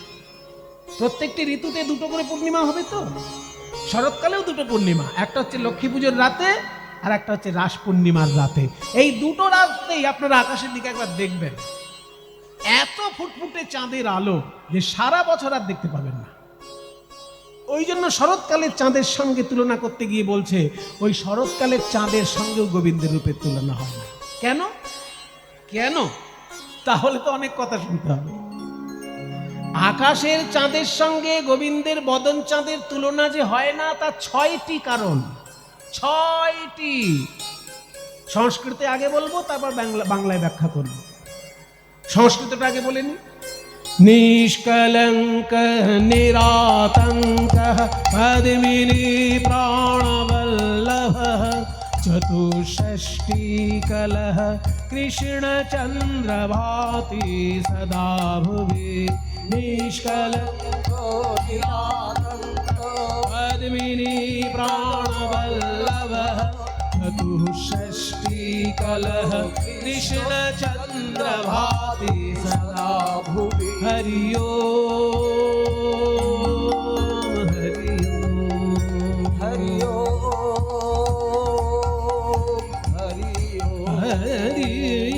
প্রত্যেকটি ঋতুতে 2টো করে পূর্ণিমা হবে তো। শরৎকালেও 2টো পূর্ণিমা, একটা হচ্ছে লক্ষ্মী পুজোর রাতে আর একটা হচ্ছে রাস পূর্ণিমার রাতে। এই 2টো রাতেই আপনারা আকাশের দিকে একবার দেখবেন, এত ফুটফুটে চাঁদের আলো যে সারা বছর আর দেখতে পাবেন না। ওই জন্য শরৎকালের চাঁদের সঙ্গে তুলনা করতে গিয়ে বলছে ওই শরৎকালের চাঁদের সঙ্গেও গোবিন্দের রূপের তুলনা হয় না। কেন কেন? তাহলে তো অনেক কথা শুনতে হবে। আকাশের চাঁদের সঙ্গে গোবিন্দের বদন চাঁদের তুলনা যে হয় না, তা 6টি কারণ। 6টি। সংস্কৃতে আগে বলবো, তারপর বাংলায় ব্যাখ্যা করব। সংস্কৃতটা আগে বলে নি। নিষ্কলঙ্ক নিরাতঙ্ক পদ্মিনী প্রাণবল্লভ চতুষ্ষষ্টি কলহ কৃষ্ণ চন্দ্র ভাতি সদা ভুবি। নিষ্কলঙ্ক নিরাতঙ্ক পদ্মিনী প্রাণবল্লভ চতুষ্ষষ্টি কলহ কৃষ্ণ চন্দ্র ভাতি সদা ভুবি। হরি ওম হরি ওম হরি ওম হরি ওম হরি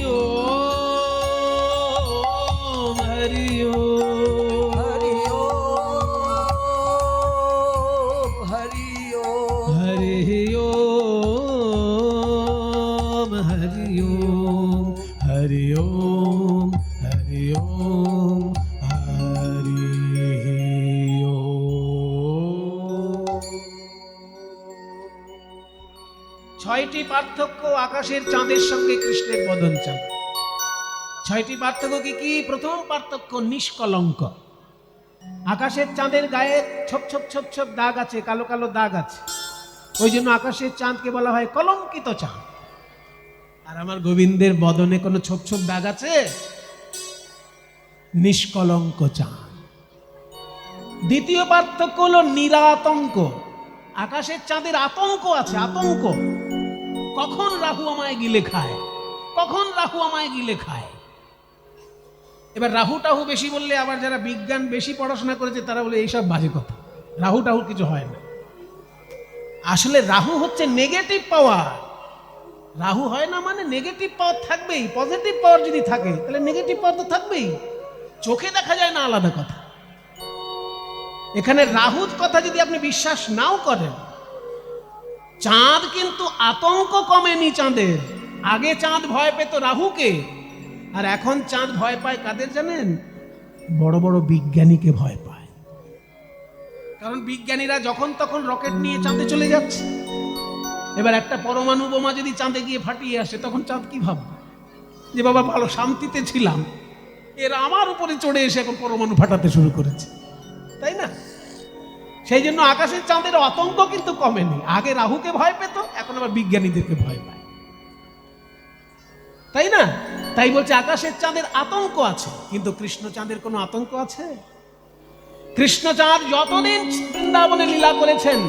ওম হরি ওম হরি ওম হরি ওম হরি ওম ছয়টি পার্থক্য আকাশের চাঁদের সঙ্গে কৃষ্ণের বদন চাঁদ। ছয়টি পার্থক্য কি কি? প্রথম পার্থক্য নিষ্কলঙ্ক। আকাশের চাঁদের গায়ে ছোপ ছোপ ছোপ ছোপ দাগ আছে, কালো কালো দাগ আছে, ওই জন্য আকাশের চাঁদকে বলা হয় কলঙ্কিত চাঁদ। আর আমার গোবিন্দের বদনে কোনো ছোপ ছোপ দাগ আছে? নিষ্কলঙ্ক চাঁদ। দ্বিতীয় পার্থক্য হলো নিরাতঙ্ক। আকাশের চাঁদের আতঙ্ক আছে, আতঙ্ক। কখন রাহু আমায় গিলে খায়, কখন রাহু আমায় গিলে খায়। এবার রাহু টাহু বেশি বললে আবার যারা বিজ্ঞান বেশি পড়াশোনা করেছে তারা বলে এইসব বাজে কথা, রাহু টাহু কিছু হয় না। আসলে রাহু হচ্ছে নেগেটিভ পাওয়ার। রাহু হয় না মানে নেগেটিভ পাওয়ার থাকবেই। পজিটিভ পাওয়ার যদি থাকে তাহলে নেগেটিভ পাওয়ার তো থাকবেই। চোখে দেখা যায় না, আলাদা কথা। এখানে রাহুর কথা যদি আপনি বিশ্বাস নাও করেন, চাঁদ কিন্তু আতঙ্ক কমেনি চাঁদের। আগে চাঁদ ভয় পেত রাহুকে, আর এখন চাঁদ ভয় পায় কাদের জানেন? বড় বড় বিজ্ঞানীকে ভয় পায়। কারণ বিজ্ঞানীরা যখন তখন রকেট নিয়ে চাঁদে চলে যাচ্ছে। এবার একটা পরমাণু বোমা যদি চাঁদে গিয়ে ফাটিয়ে আসে, তখন চাঁদ কি ভাববে? যে বাবা ভালো শান্তিতে ছিলাম, এরা আমার উপরে চড়ে এসে এখন পরমাণু ফাটাতে শুরু করেছে, তাই না? সেই জন্য আকাশের চাঁদের আতঙ্ক কিন্তু কমেনি। আগে রাহুকে ভয় পেত, এখন আবার বিজ্ঞানীদেরকে ভয় পায়, তাই না? তাই বলছে আকাশের চাঁদের আতঙ্ক আছে, কিন্তু কৃষ্ণ চাঁদের কোনো আতঙ্ক আছে? কৃষ্ণ চাঁদ যতদিন বৃন্দাবনে লীলা করেছেন,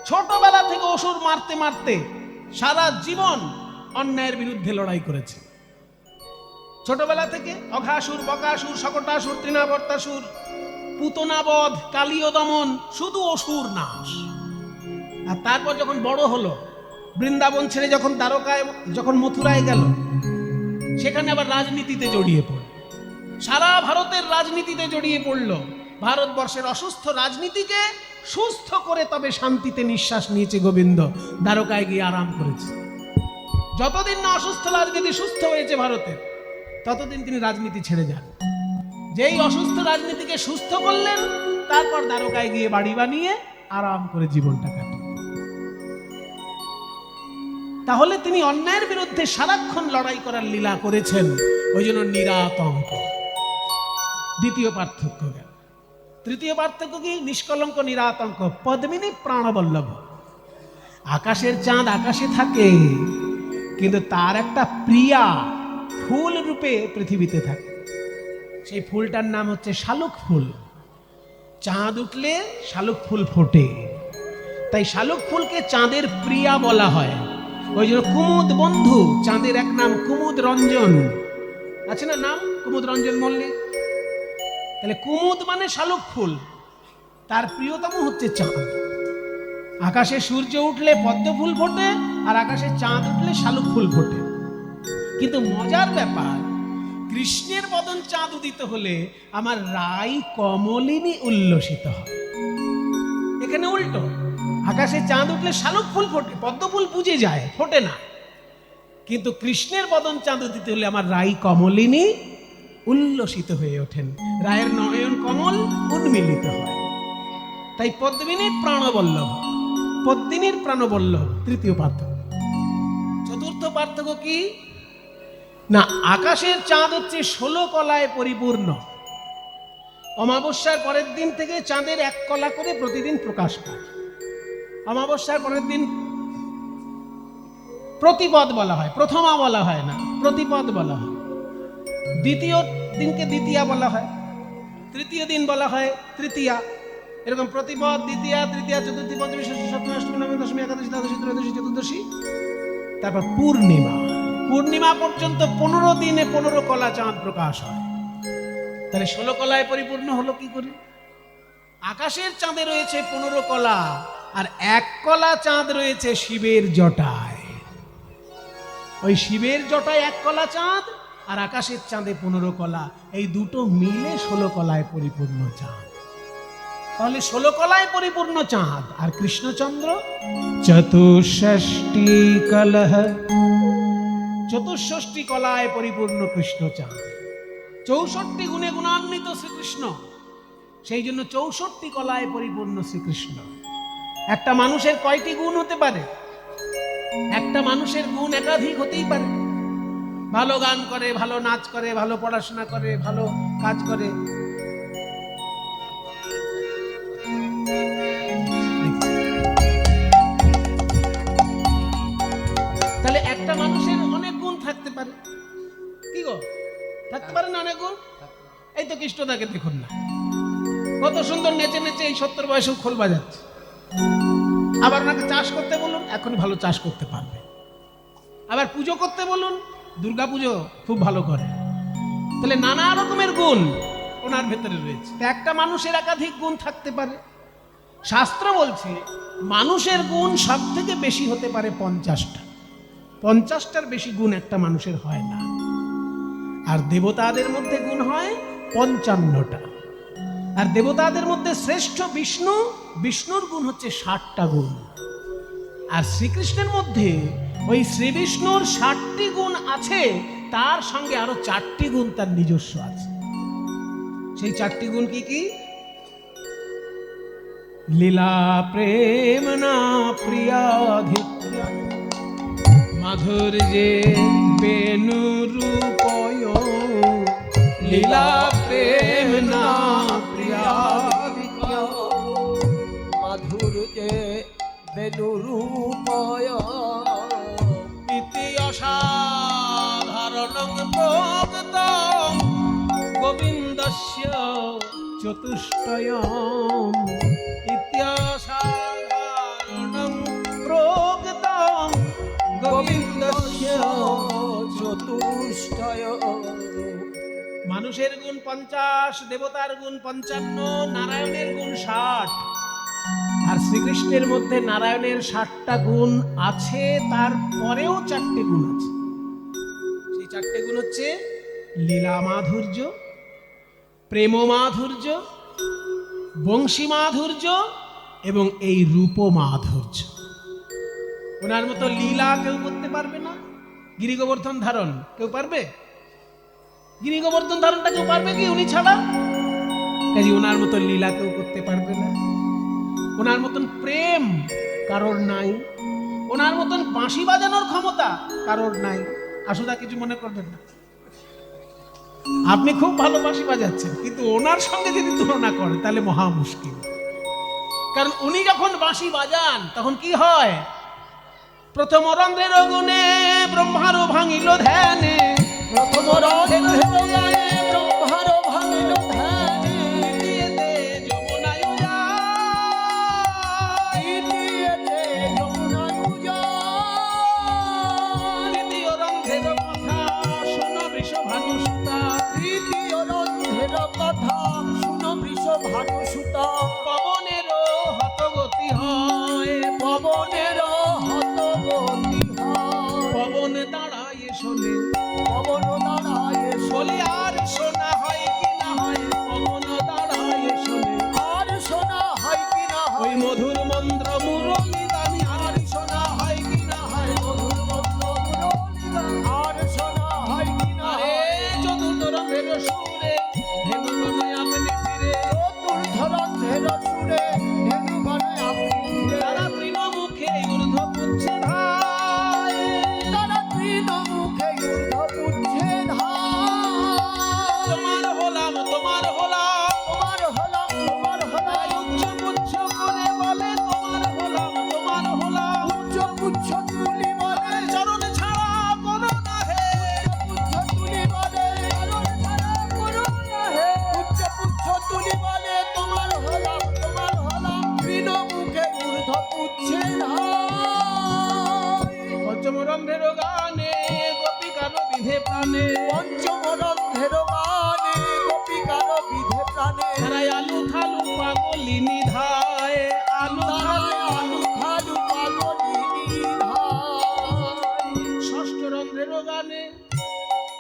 ছোটবেলা থেকে অসুর মারতে মারতে সারা জীবন অন্যায়ের বিরুদ্ধে লড়াই করেছে। ছোটবেলা থেকে অঘাসুর, বকাসুর, শকটাসুর, তৃণাবর্তাসুর, পুতনাবধ, কালীয় দমন, শুধু অসুর নাশ। আর তারপর যখন বড় হলো, বৃন্দাবন ছেড়ে যখন দ্বারকায়, যখন মথুরায় গেল, সেখানে আবার রাজনীতিতে জড়িয়ে পড়ল। সারা ভারতের রাজনীতিতে জড়িয়ে পড়ল। ভারতবর্ষের অসুস্থ রাজনীতিকে সুস্থ করে তবে শান্তিতে নিঃশ্বাস নিয়েছে গোবিন্দ। দ্বারকায় গিয়ে আরাম করেছে। যতদিন না অসুস্থ রাজনীতি সুস্থ হয়েছে ভারতের, ততদিন তিনি রাজনীতি ছেড়ে যান। যেই অসুস্থ রাজনীতিকে সুস্থ করলেন, তারপর দ্বারকায় গিয়ে বাড়ি বানিয়ে আরাম করে জীবনটা কাটান। তাহলে তিনি অন্যায়ের বিরুদ্ধে সারাক্ষণ লড়াই করার লীলা করেছেন, ওই জন্য নিরাতঙ্ক। দ্বিতীয় পার্থক্য গেল। তৃতীয় পার্থক্য কি? নিষ্কলঙ্ক নিরাতঙ্ক। পদ্মিনী প্রাণবল্লভ। আকাশের চাঁদ আকাশে থাকে, কিন্তু তার একটা প্রিয়া ফুল রূপে পৃথিবীতে থাকে। সেই ফুলটার নাম হচ্ছে শালুক ফুল। চাঁদ উঠলে শালুক ফুল ফোটে, তাই শালুক ফুলকে চাঁদের প্রিয়া বলা হয়। ওই জন্য কুমুদ বন্ধু, চাঁদের এক নাম কুমুদ রঞ্জন, আছে না নাম? কুমুদ রঞ্জন মল্লিক। তাহলে কুমুদ মানে শালুক ফুল, তার প্রিয়তম হচ্ছে চাঁদ। আকাশে সূর্য উঠলে পদ্ম ফুল ফোটে, আর আকাশে চাঁদ উঠলে শালুক ফুল ফোটে। কিন্তু মজার ব্যাপার, কৃষ্ণের বদন চাঁদ উদিত হলে আমার রাই কমলিনী উল্লসিত হয়। এখানে উল্টো, আকাশে চাঁদ উঠলে শালুক ফুল ফোটে, পদ্ম ফুল বুঝে যায়, ফোটে না। কিন্তু কৃষ্ণের বদন চাঁদ উদিত হলে আমার রাই কমলিনী উল্লসিত হয়ে ওঠেন, রায়ের নয়ন কমল উন্মিলিত হয়। তাই পদ্মিনীর প্রাণবল্লভ, পদ্মিনীর প্রাণবল্লভ তৃতীয় পার্থক্য। চতুর্থ পার্থক্য কি না? আকাশের চাঁদ হচ্ছে 16 কলায় পরিপূর্ণ। অমাবস্যার পরের দিন থেকে চাঁদের 1 কলা করে প্রতিদিন প্রকাশ পায়। অমাবস্যার পরের দিন প্রতিপদ বলা হয়, প্রথমা বলা হয় না, প্রতিপদ বলা হয়। দ্বিতীয় দিনকে দ্বিতীয়া বলা হয়, তৃতীয় দিন বলা হয় তৃতীয়া। এরকম প্রতিপদ, দ্বিতীয়া, তৃতীয়া, চতুর্থী, পঞ্চমী, ষষ্ঠী, সপ্তমী, অষ্টমী, নবমী, দশমী, একাদশী, দ্বাদশী, ত্রয়োদশী, চতুর্দশী, তারপর পূর্ণিমা। পূর্ণিমা পর্যন্ত 15 দিনে 15 কলা চাঁদ প্রকাশ হয়। তাহলে 16 কলায় পরিপূর্ণ হলো কি করে? আকাশের চাঁদে রয়েছে 15 কলা, আর 1 কলা চাঁদ রয়েছে শিবের জটায়। ওই শিবের জটায় 1 কলা চাঁদ, আর আকাশের চাঁদে 15 কলা, এই দুটো মিলে 16 কলায় পরিপূর্ণ চাঁদ। তাহলে 16 কলায় পরিপূর্ণ চাঁদ। আর কৃষ্ণচন্দ্র চতুষ্ষষ্টি কলহ, 64 কলায় পরিপূর্ণ কৃষ্ণ চাঁদ। 64 গুণে গুণান্বিত শ্রীকৃষ্ণ, সেই জন্য 64 কলায় পরিপূর্ণ শ্রীকৃষ্ণ। একটা মানুষের কয়টি গুণ হতে পারে? একটা মানুষের গুণ একাধিক হতেই পারে। ভালো গান করে, ভালো নাচ করে, ভালো পড়াশোনা করে, ভালো কাজ করে। তাহলে একটা মানুষের অনেক গুণ থাকতে পারে। কি গো, থাকতে পারে না অনেক গুণ? এই তো কৃষ্ণদাকে দেখুন না, কত সুন্দর নেচে নেচে এই 70 বয়সেও খোল বাজাচ্ছে। আবার ওনাকে চাষ করতে বলুন, এখন ভালো চাষ করতে পারবে। আবার পুজো করতে বলুন, দুর্গা পুজো খুব ভালো করে। তাহলে নানা রকমের গুণ ওনার ভেতরে রয়েছে। তা একটা মানুষের একাধিক গুণ থাকতে পারে। শাস্ত্র বলছে মানুষের গুণ সব থেকে বেশি হতে পারে 50টা। 50টার বেশি গুণ একটা মানুষের হয় না। আর দেবতাদের মধ্যে গুণ হয় 55টা। আর দেবতাদের মধ্যে শ্রেষ্ঠ বিষ্ণু, বিষ্ণুর গুণ হচ্ছে 60টা গুণ। আর শ্রীকৃষ্ণের মধ্যে ওই শ্রী বিষ্ণুর 60টি গুণ আছে, তার সঙ্গে আরো 4টি গুণ তার নিজস্ব আছে। সেই 4টি গুণ কি কি? লীলা প্রেম না প্রিয়াধিক্য, মাধুর্যে বেনুরূপয়, লীলা প্রেম না প্রিয়াধিক্য, মাধুর্যে বেনুরূপয়, ইতি অসাধারণং প্রোক্তং গোবিন্দস্য চতুষ্টয়ম, ইতি অসাধারণং প্রোক্তং গোবিন্দস্য চতুষ্টয়। মানুষের গুণ 50, দেবতার গুণ 55, নারায়ণের গুণ 60। আর শ্রীকৃষ্ণের মধ্যে নারায়ণের 60টা গুণ আছে, তারপরেও 4টে গুণ আছে। সেই 4টে গুণ হচ্ছে লীলা মাধুর্য, প্রেম মাধুর্য, বংশী মাধুর্য এবং এই রূপ মাধুর্য। ওনার মতো লীলা কেউ করতে পারবে না। গিরি গোবর্ধন ধারণ কেউ পারবে? গিরি গোবর্ধন ধারণটা কেউ পারবে কি উনি ছাড়া? কাজে ওনার মতো লীলা কেউ করতে পারবে না। ওনার মতন প্রেম কারোর নাই। ওনার মতন বাঁশি বাজানোর ক্ষমতা কারোর নাই। আসুদা কিছু মনে করবেন না, আপনি খুব ভালো বাঁশি বাজাচ্ছেন, কিন্তু ওনার সঙ্গে যদি তুলনা করেন তাহলে মহা মুশকিল। কারণ উনি যখন বাঁশি বাজান তখন কি হয়? প্রথম রন্ধ্রের গুণে ব্রহ্মার ভাঙিল ধ্যানে, প্রথম রন্ধ্রের গুণে ব্রহ্মার ভাঙিল ধ্যানে, দ্বিতীয়তে যমুনায় যায়, দ্বিতীয়তে যমুনায় যায়, তৃতীয় রন্ধ্রের কথা শোনো বৃষভানুসুতা, তৃতীয় রন্ধ্রের কথা শুনো বৃষভানুসুতা, পবনেরও হতগতি হয়, পবনেরও হতগতি হয়, পবন দাঁড়ায় শোনে, পবন দাঁড়ায় বলি আর শোনা হয় কি না হয়, পবন দাঁড়ায় শোনে, আর শোনা হয় কি না ওই হয়, মধুর মন্ত্র মুরলী দানি আর শোনা হয় কি না হয়, মধুর মন্ত্র মুরলীগান আর শোনা হয় কি না আরে হয়, চতুর্থ রঙের সুরে ধেনু বনে আপনি ফিরে, চতুর্থ রন্ধ্রের সুরে ধেনু বনে আপনি ফিরে, তারা তৃণমুখে ঊর্ধ্ব পুচ্ছে ধায়, তারা তৃণমুখে ঊর্ধ্ব পুচ্ছে ধায়, তোমার হলাম তোমার হলাম, তোমার হলাম তোমার হলাম, উচ্চ পুচ্ছ করে বলে তোমার হলাম তোমার হলাম, উচ্চ পুচ্ছ তুলি বলে, চরণ ছাড়া করো না হে, পুচ্ছ তুলি বলে, চরণ ছাড়া করো না হে, উচ্চ পুচ্ছ তুলি বলে তোমার হলাম তৃণমুখে ঊর্ধ্ব পুচ্ছে ধায়, পঞ্চম রন্ধ্রের গানে গোপিকার বিধে প্রাণে, পঞ্চম রন্ধ্রের গানে গোপিকার বিধে প্রাণে, তারাই আলু থালু পাগলিনী ধায়, আলু তারায় থালু আলু খালু পাগলিনী ধায়, ষষ্ঠ রন্ধ্রের গানে,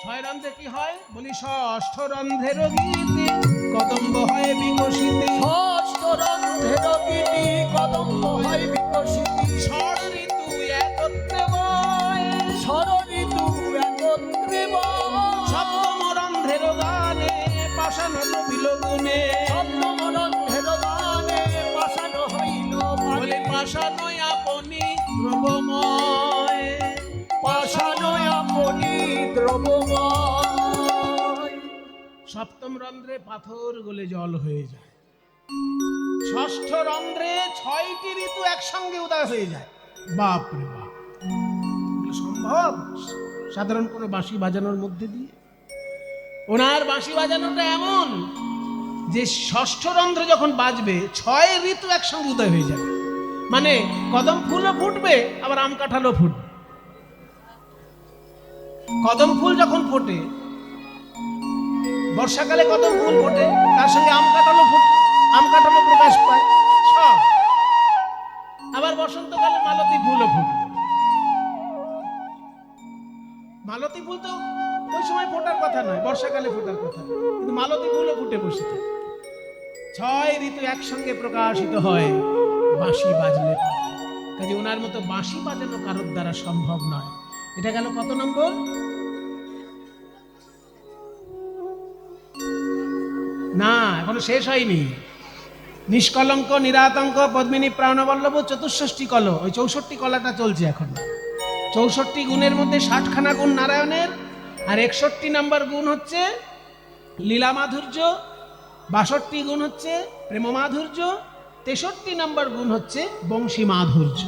6 রন্ধ্রে কি হয় বলি? ষষ্ঠ রন্ধ্রের গীতি কদম্ব হয় বিকশিতে, ষষ্ঠ রন্ধ্রের গীতি কদম্ব হয় বিকশিতি, ষড় ঋতু একত্রে বয়, ষড় ঋতু একত্রে বয়, সপ্তম রন্ধ্রের গানে পাষাণ কপিল গুণে, সপ্তম রন্ধ্রের গানে পাষাণ হইল বলে পাষাণ আপনি প্রভময়, সপ্তম রন্ধ্রে পাথর গলে জল হয়ে যায়, ষষ্ঠ রন্ধ্রে 6টি ঋতু একসঙ্গে উদয় হয়ে যায়। বাপ রে বাপ, এগুলো সম্ভব সাধারণ কোনো বাঁশি বাজানোর মধ্যে দিয়ে? ওনার বাঁশি বাজানোটা এমন যে ষষ্ঠ রন্ধ্র যখন বাজবে 6 ঋতু একসঙ্গে উদয় হয়ে যাবে। মানে কদম ফুলও ফুটবে, আবার আম কাঁঠালও ফুটবে। কদম ফুল যখন ফোটে, বর্ষাকালে কদম ফুল ফোটে, তার সঙ্গে আম কাঁঠালও ফুটে, আম কাঁঠালও প্রকাশ পায় সব। আবার বসন্তকালে মালতী ফুলও ফুটে। মালতী ফুল তো ওই সময় ফোটার কথা নয়, বর্ষাকালে ফোটার কথা, কিন্তু মালতী ফুলও ফুটে বসে থাকে। 6 ঋতু একসঙ্গে প্রকাশিত হয় বাঁশি বাজলে। কাজে ওনার মতো বাঁশি বাজানো কারোর দ্বারা সম্ভব নয়। এটা গেল কত নম্বর? না, এখনো শেষ হয়নি। নিষ্কলঙ্ক, নিরাতঙ্ক, পদ্মিনী, প্রাণবল্লভ, 64 কল, ওই 64 কলাটা চলছে এখন। 64 গুণের মধ্যে 60খানা গুণ নারায়ণের, আর 61 নম্বর গুণ হচ্ছে লীলা মাধুর্য, 62 গুণ হচ্ছে প্রেম মাধুর্য, 63 নম্বর গুণ হচ্ছে বংশী মাধুর্য,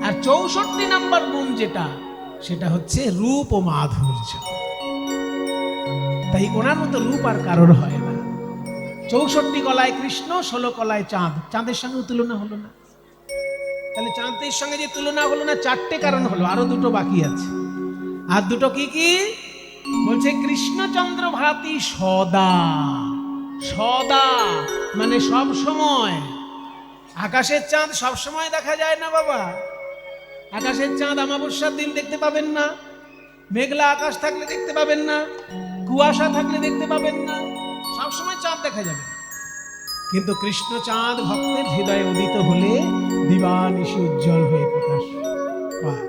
আর 64 নম্বর গুণ যেটা, সেটা হচ্ছে রূপ ও মাধুর্য। তাই ওনার মতো রূপ আর কারোর হয় না। 64 কলায় কৃষ্ণ, 16 কলায় চাঁদ। চাঁদের সঙ্গে তুলনা হলো না। তাহলে চাঁদের সঙ্গে যে তুলনা হলো না, 4টে কারণ হলো, আরো 2টো বাকি আছে। আর 2টো কি কি বলছে? কৃষ্ণচন্দ্র ভাতি সদা। সদা মানে সব সময়। আকাশের চাঁদ সব সময় দেখা যায় না বাবা। আকাশের চাঁদ অমাবস্যার দিন দেখতে পাবেন না, মেঘলা আকাশ থাকলে দেখতে পাবেন না, কুয়াশা থাকলে দেখতে পাবেন না, সবসময় চাঁদ দেখা যাবে। কিন্তু কৃষ্ণ চাঁদ ভক্তের হৃদয়ে উদিত হলে দিবানিশি উজ্জ্বল হয়ে প্রকাশ পায়।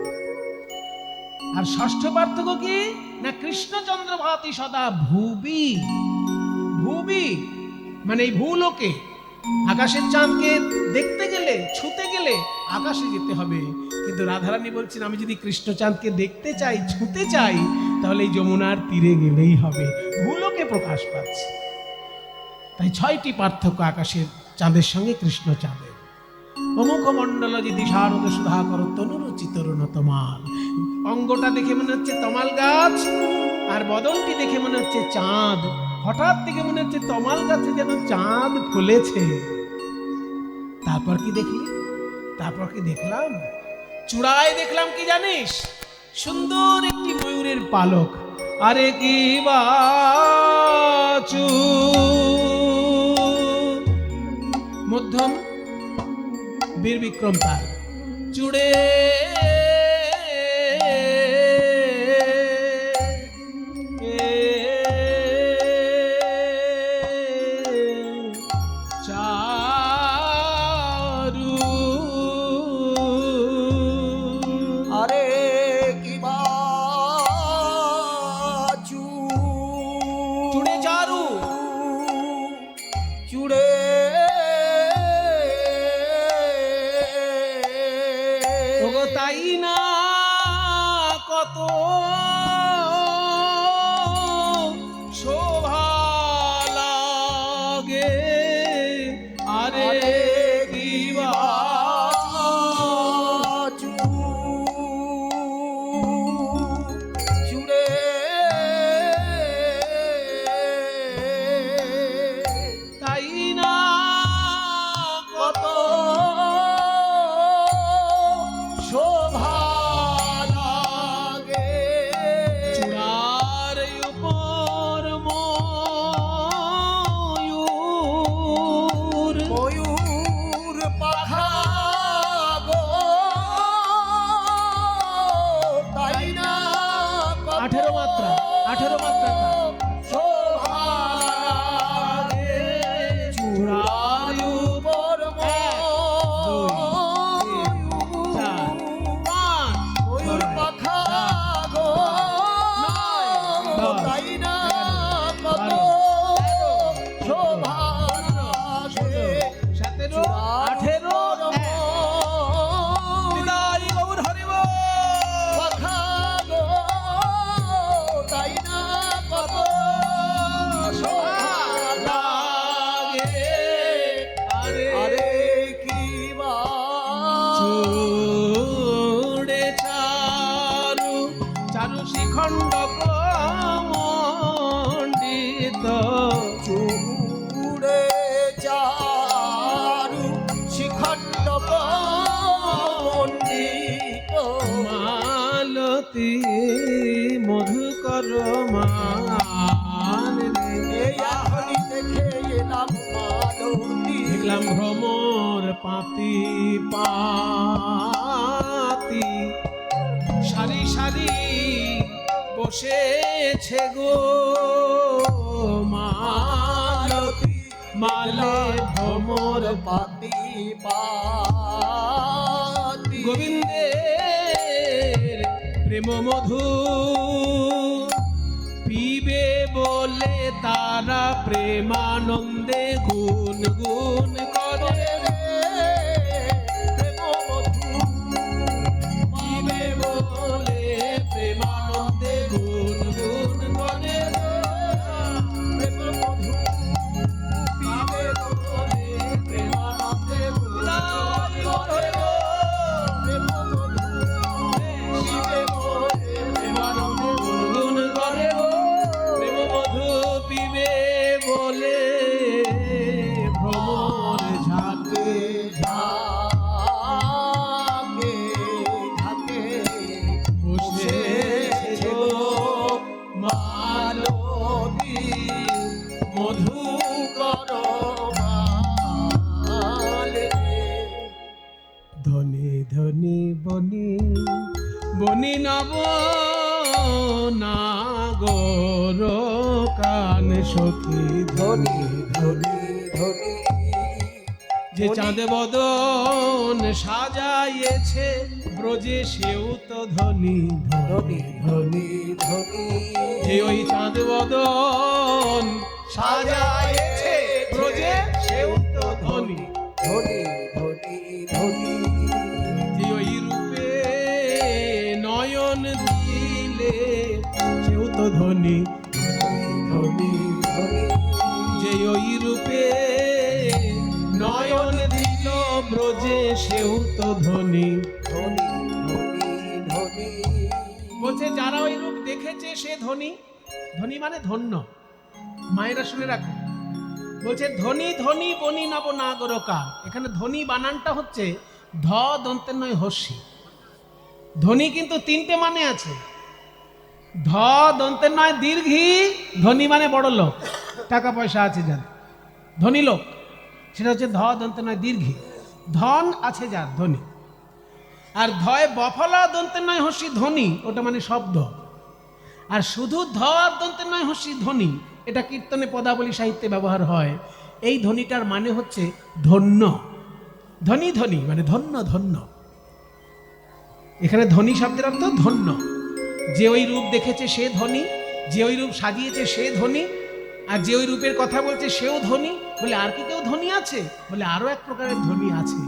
আর ষষ্ঠ পার্থক্য কি না? কৃষ্ণচন্দ্র ভাতি সদা ভুবি। ভুবি মানে এই ভূলোকে। আকাশের চাঁদকে দেখতে গেলে, ছুতে গেলে আকাশে যেতে হবে। কিন্তু রাধারানী বলছেন, আমি যদি কৃষ্ণ চাঁদকে দেখতে চাই, ছুতে চাই, তাহলে এই যমুনার তীরে গেলেই হবে, ভূলোকে প্রকাশ পাচ্ছে। তাই 6টি পার্থক্য আকাশের চাঁদের সঙ্গে কৃষ্ণ চাঁদের। অমুখ মণ্ডল যদি শারদ সুধাকর তনুরুচি তরুণ তমাল। অঙ্গটা দেখে মনে হচ্ছে তমাল গাছ, আর বদনটি দেখে মনে হচ্ছে চাঁদ। হঠাৎ থেকে মনে হচ্ছে তমাল গাছে যেন চাঁদ ফুলেছে। তারপর কি দেখলি? তারপর কি দেখলাম? চূড়ায় দেখলাম কি জানিস? সুন্দর একটি ময়ূরের পালক। আরে কি বাচু, মধ্যম বীর বিক্রম তাল, চূড়ে চারু। আরে কি বাচু, চূড়ে চারু, চূড়ে ওগো তাই মণ্ডপ মণ্ডিত মালতী মধুকর মান রে। এই এখনই দেখে এলাম মালতী দেখলাম ভ্রমর পাতি পাতি সারি সারি বসেছে গো মালতী মালে ভ্রমর পাতি পাতি গোবিন্দের প্রেম মধু পিবে বলে তারা প্রেমানন্দে গুন গুন করে প্রেম মধু পিবে বলে প্রেমানন্দে গুন গুন করে প্রেম মধু পিবে বলে প্রেমানন্দে গুণ করে প্রেম মধু পিবে বলে প্রেমানন্দে গুন করে গো প্রেম মধু পিবে বলে ভ্রমর ঝাঁকে ঝাঁকে ঝাঁকে বসেছে গো মালতী মধু ধনী ধনী বনি বনি নব নাগর কান সখী ধনী ধনী ধনী যে চাঁদ বদন সাজাইয়েছে ব্রজে সেও তো ধনী ধনী ধনী ধনী যে ওই চাঁদ বদন সাজাইয়েছে ব্রজে সেও তো ধনী ধনী ধনী ধনী যে ওই রূপে নয়ন দিলে সেও তো ধনী ধনী ধনী যে ওই রূপে নয়ন দিল ব্রজে সেও তো ধনী ধনী ধনী ধনী বলছে যারা ওই রূপ দেখেছে সে ধনী ধনী মানে ধন্য মায়েরা শুনে রাখো বলছে ধনী ধনী বনি নব নাগর কান এখানে ধনী বানানটা হচ্ছে ধ দন্তের নয় হস্যি ধনী কিন্তু তিনটে মানে আছে ধ দন্তের নয় দীর্ঘি ধনী মানে বড় লোক টাকা পয়সা আছে যার ধনী লোক সেটা হচ্ছে ধ দন্তের নয় দীর্ঘি ধন আছে যার ধনী আর ধয় বফলা দন্তের নয় হস্যি ধনী ওটা মানে শব্দ আর শুধু ধ আর দন্তের নয় হস্যি ধনী এটা কীর্তনে পদাবলী সাহিত্যে ব্যবহার হয় এই ধ্বনিটার মানে হচ্ছে ধন্য ধনী ধনী মানে ধন্য ধন্য এখানে ধনী শব্দের অর্থ ধন্য যে ওই রূপ দেখেছে সে ধনী যে ওই রূপ সাজিয়েছে সে ধনী আর যে ওই রূপের কথা বলছে সেও ধনী বলে আর কি কেউ ধনী আছে বলে আরো এক প্রকারের ধনী আছে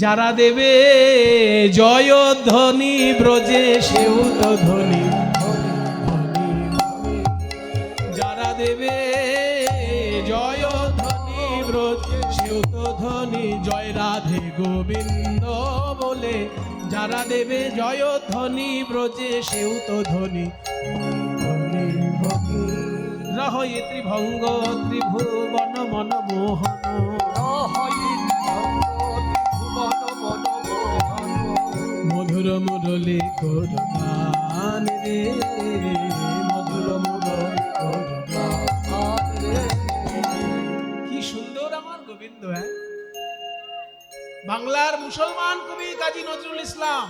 যারা দেবে জয় ধ্বনি ব্রজে সেও তো ধনী যারা দেবে জয় ধ্বনি ব্রজে সেও তো ধনী জয় রাধে গোবিন্দ বলে যারা দেবে জয় ধ্বনি ব্রজে সেও তো ধনী রহই ত্রিভঙ্গ ত্রিভুবন মন মোহন মধুর মুরলি করবান রে মধুর মুরলি করবান রে কি সুন্দর আমার গোবিন্দ হ্যাঁ বাংলার মুসলমান কবি কাজী নজরুল ইসলাম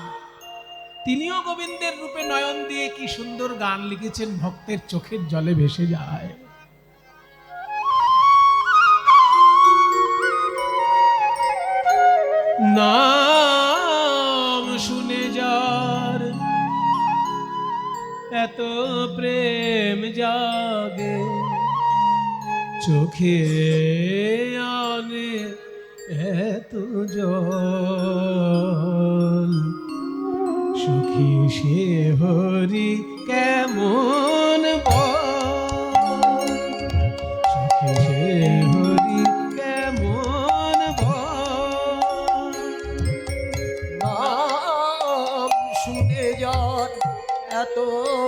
তিনিও গোবিন্দের রূপে নয়ন দিয়ে কি সুন্দর গান লিখেছেন ভক্তের চোখের জলে ভেসে যায় নাম শুনে যার এত প্রেম জাগে চোখে আনে এত জল সুখী সে হরি কেমন বল সুখী সে হরি কেমন বল নাম শুনে যান এত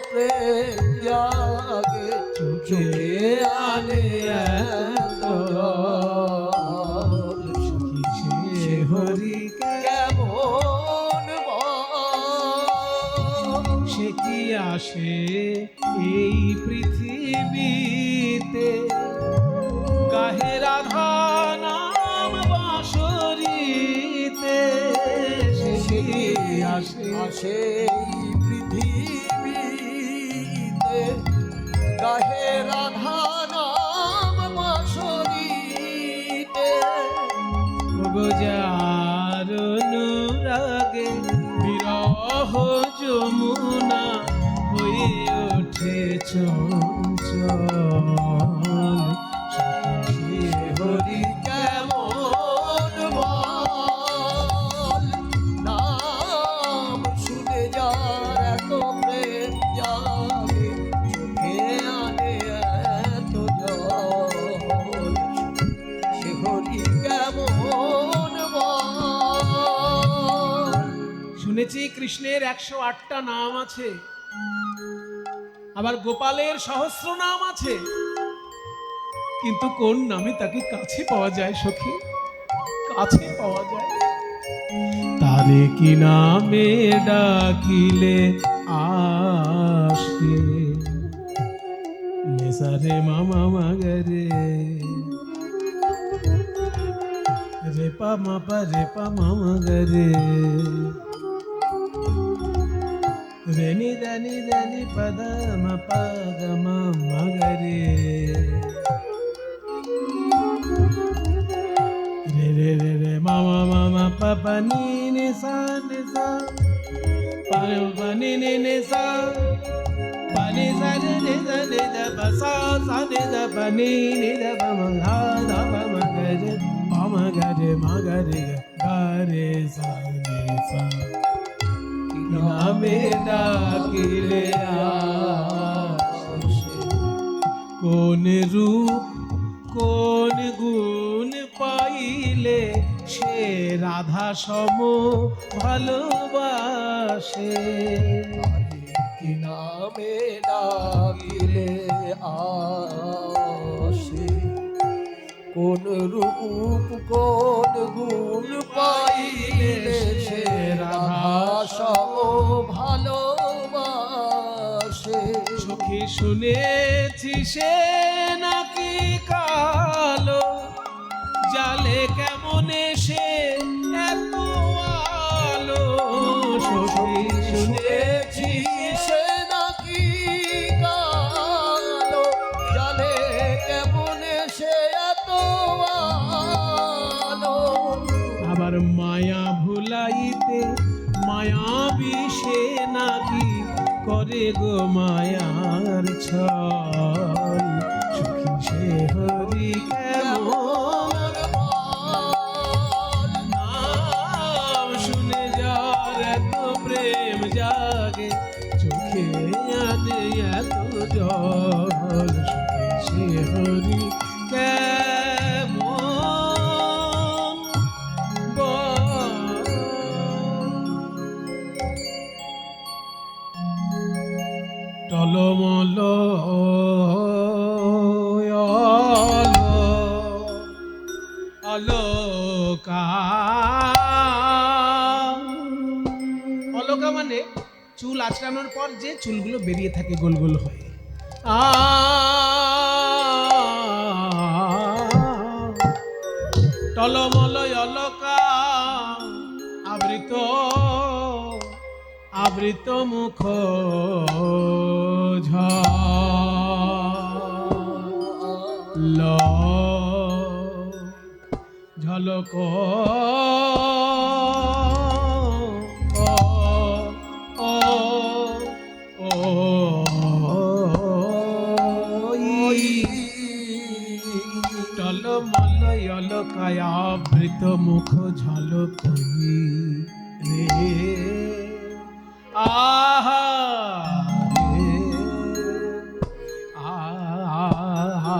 প্রেম জাগে চোখে আনে এত জল সুখী সে হরি আসে এই পৃথিবীতে, গাহে রাধা নাম বাঁশরীতে, সে আসে আসে এই পৃথিবীতে, গাহে রাধা নাম বাঁশরীতে। ওগো যার অনুরাগে বিরহ যমুনা হয়ে ওঠে চঞ্চল, সখী হরি কেমন বল, নাম শুনে যার এত প্রেম জাগে, চোখে আনে এত জল, সে হরি কেমন বল। শুনেছি কৃষ্ণের 108টা নাম আছে, আবার গোপালের সহস্র নাম আছে, কিন্তু কোন নামে তাকে কাছে পাওয়া যায় সখী, কাছে পাওয়া যায়? তারে কি নামে ডাকিলে আসে, নেসারে মামা মাগরে, রে পা মা পা রে পা মামা গরে, রেনি দানি দানি পদ ম পা গ ম ম গরে, রে রে রে রে মামা মামা পা পা নি নি সা পা পা নি নি নি সা, পা নি সা রে রে সা রে দ পা সা সা রে দ পা নি নি দ পা ম ধা ধা পা ম গরে, পা ম গরে মা গরে গরে সা রে সা, নামে ডাকিলে আসে, কোন রূপ কোন গুণ পাইলে সে রাধা সম ভালোবাসে, কি নামে ডাকিলে আসে, কোন রূপ কোন গুণ পাইলে সে রাধা সম ভালোবাসে। সখী শুনেছি সে নাকি কালো, জালে কেমনে সে এত আলো, সখী শুনেছি সে নাকি কালো, জালে কেমনে সে এত আলো। আবার মায়া ভুলাইতে মায়াবী সে নাকি করে গো মায়ার ছল, সখী সে হরি কেমন নাম শুনে যার এত প্রেম জাগে, চোখে আনে এত জল, সখী সে হরি কেমন বল। টলমল অলকা, অলকা মানে চুল আঁচড়ানোর পর যে চুলগুলো বেরিয়ে থাকে গোল গোল হয়ে, টলমল অলকা, আবৃত আবৃত মুখ ঝল, ঝলক টলমল অলকায় আবৃত মুখ ঝলক রে, আহা রে, আহা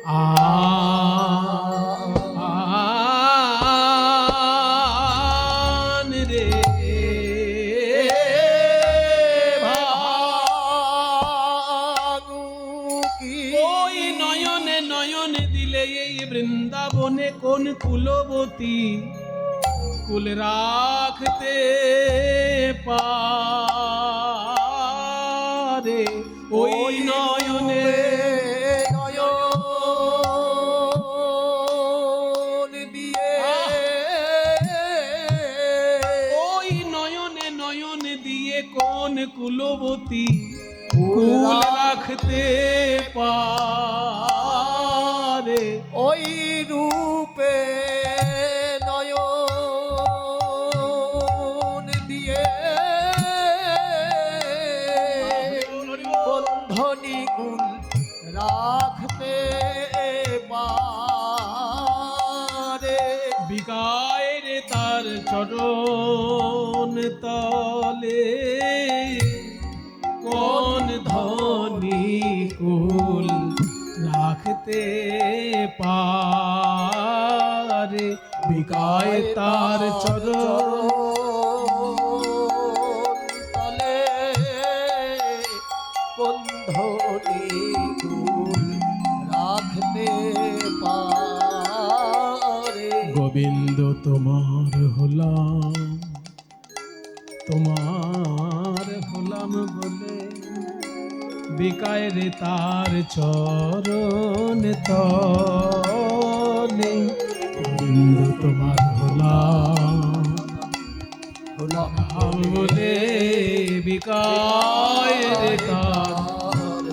আন রে ওই নয়নে নয়নে দিলে এই বৃন্দাবনে কোন কুলবতী কুল রাখতে পারে ওই নয়নে নয়ন দিয়ে ওই নয়নে নয়নে দিয়ে কোন কুলবতী কুল রাখতে পারে ওই রূপে নয়ন দিয়ে বন্ধনী কুল রাখতে পারে বিকায় রে তার চরণ তলে কোন ধনী কুল রাখতে পারে বিকায় তার চরণ তলে বন্ধনী কুল রাখতে পারে গোবিন্দ তোমার হলাম বলে বিকায় রে তার চরণ তলে গোবিন্দ তোমার হলাম বলে বিকায় রে তার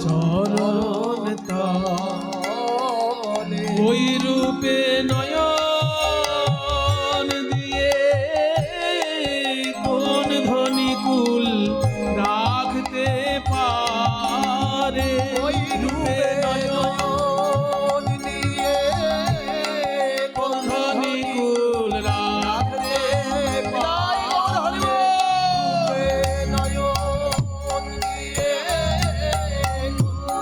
চরণ তলে ওই রূপে নয়ন দিয়ে কোন ধনী কুল রাখতে পারে ওই রূপে নয়ন দিয়ে কোন ধনী কুল রাখতে পারে নয়ন দিয়ে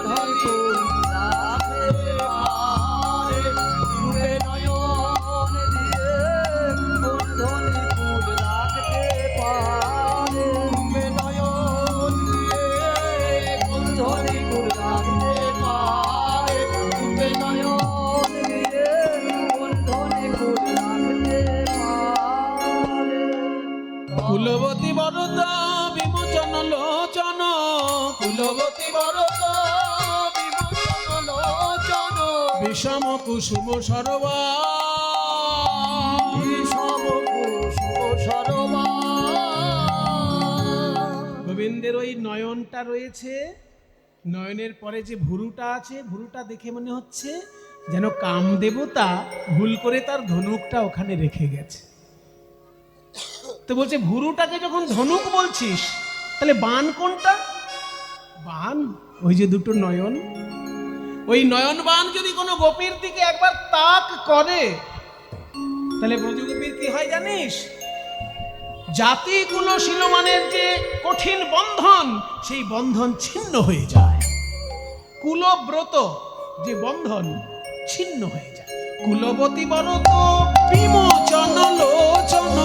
ধনী কুল রাখতে পারে রূপে নয়ন দিয়ে ধনী কুল রাখতে পারে রূপে নয়ন দিয়ে ধনী কুল রাখতে পারে রূপে নয়ন দিয়ে ধনী কুল রাখতে পারে কুলবতী বরদ বিমোচন লোচন কুলবতী বরদ বিমোচন লোচন বিষম কুসুম সরবা বিষম কুসুম সরবা গোবিন্দের ওই নয়নটা রয়েছে নয়নের পরে যে ভুরুটা আছে ভুরুটা দেখে মনে হচ্ছে যেন কামদেবতা ভুল করে তার ধনুকটা ওখানে রেখে গেছে তো বলছে ভুরুটাকে যখন ধনুক বলছিস তাহলে বান কোনটা বান ওই যে দুটো নয়ন ওই নয়ন বান যদি কোনো গোপীর দিকে একবার তাক করে তাহলে ব্রজগোপীর কি হয় জানিস জাতিগুলো শিলমানের যে কঠিন বন্ধন সেই বন্ধন ছিন্ন হয়ে যায় কুলব্রত যে বন্ধন ছিন্ন হয়ে যায় কুলবতী বরত বিমোচন লোচন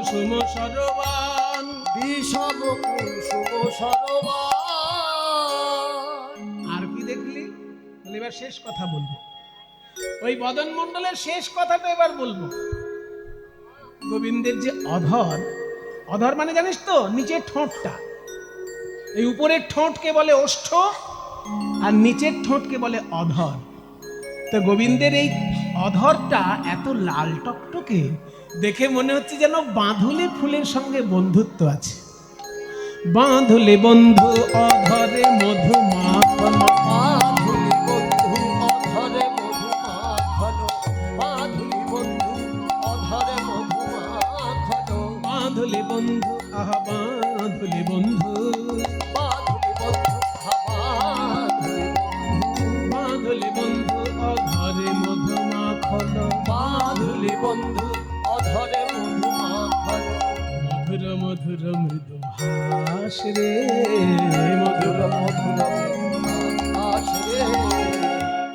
কুসুম সরবান বিষম কুসুম সরবান আর কি দেখলি বলে এবার শেষ কথা বলবো ওই বদন মণ্ডলের শেষ কথাটা এবার বলবো গোবিন্দের যে অধর অধর মানে জানিস তো নিচের ঠোঁটটা এই উপরের ঠোঁটকে বলে ওষ্ঠ আর নিচের ঠোঁটকে বলে অধর তো গোবিন্দের এই অধরটা এত লাল টকটকে দেখে মনে হচ্ছে যেন বাঁধুলি ফুলের সঙ্গে বন্ধুত্ব আছে বাঁধুলি বন্ধু অধরে মধু মাখন মাধুরী বন্ধু অধরে মধু মাখন মাধুরী বন্ধু অধরে মধু মাখন বাঁধুলি বন্ধু আহা বাঁধুলি বন্ধু মাধুরী বন্ধু মাধুরী বন্ধু অধরে মধু মাখন মধুর মধুর মৃদু হাস রে মধুর মধুর আসরে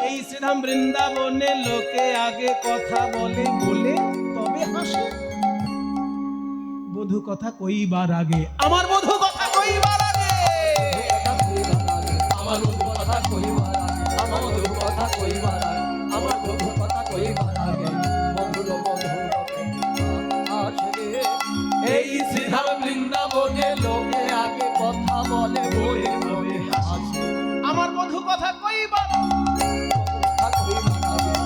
এই শ্রীধাম বৃন্দাবনে লোকে আগে কথা বলে বলে তবে হাসে। বধূ কথা কইবার আগে আমার বধূ কথা কইবার আগে আমার বধু কথা কইবার আগে আমার বধু কথা কইবার আগে আমার বধু কথা কইবার আগে মধুর মধুর আসরে এই শ্রীধাম বৃন্দাবনে লোকে আগে কথা বলে বলে তবে হাসে আমার বধূ কথা কইবার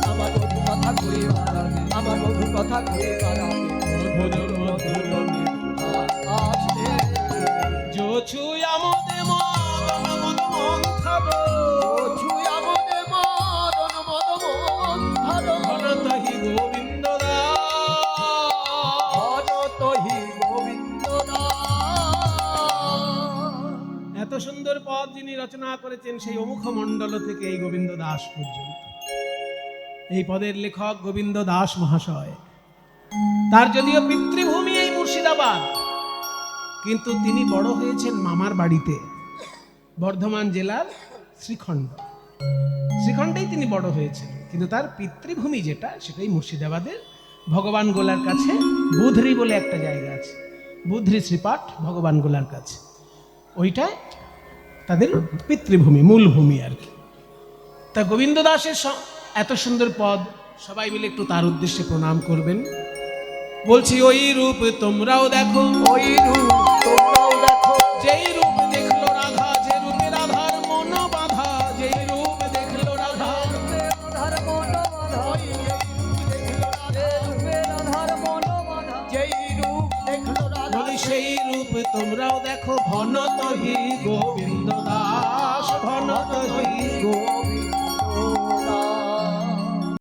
আমার বধু কথা কইবার আগে আমার বধু কথা কইবার আগে মধুর মধুর আসরে जो छुया मोदे मदन मद मंथर ছুঁয়া মনে মদন মদন ধর ঘনতহি গোবিন্দ দাস। অনতহি গোবিন্দ এত সুন্দর পদ যিনি রচনা করেছেন সেই অমুখ মণ্ডল থেকে এই গোবিন্দ দাস পর্যন্ত। এই পদের লেখক গোবিন্দ দাস মহাশয়, তার যদিও পিতৃভূমি এই মুর্শিদাবাদ, কিন্তু তিনি বড় হয়েছেন মামার বাড়িতে বর্ধমান জেলার শ্রীখণ্ডেই তিনি বড় হয়েছেন, কিন্তু তার পিতৃভূমি যেটা সেটাই মুর্শিদাবাদের ভগবান গোলার কাছে বুধরি বলে একটা জায়গা আছে, বুধরি শ্রীপাঠ ভগবান গোলার কাছে, ওইটা তাদের পিতৃভূমি, মূল ভূমি আর কি। তা গোবিন্দ দাসের এত সুন্দর পদ, সবাই মিলে একটু তার উদ্দেশ্যে প্রণাম করবেন। বলছি ওই রূপ তোমরাও দেখো, ওই রূপ তোমরাও দেখো যেই রূপ দেখলো রাধা, যে রূপে রাধার মন বাঁধা, যেই রূপ দেখলো রাধা, রাধার মন বাঁধা রাধার মন বাঁধা যেই রূপ দেখলো রাধা বলি সেই রূপ তোমরাও দেখো। ঘনতহি গোবিন্দ দাস, ঘনতহি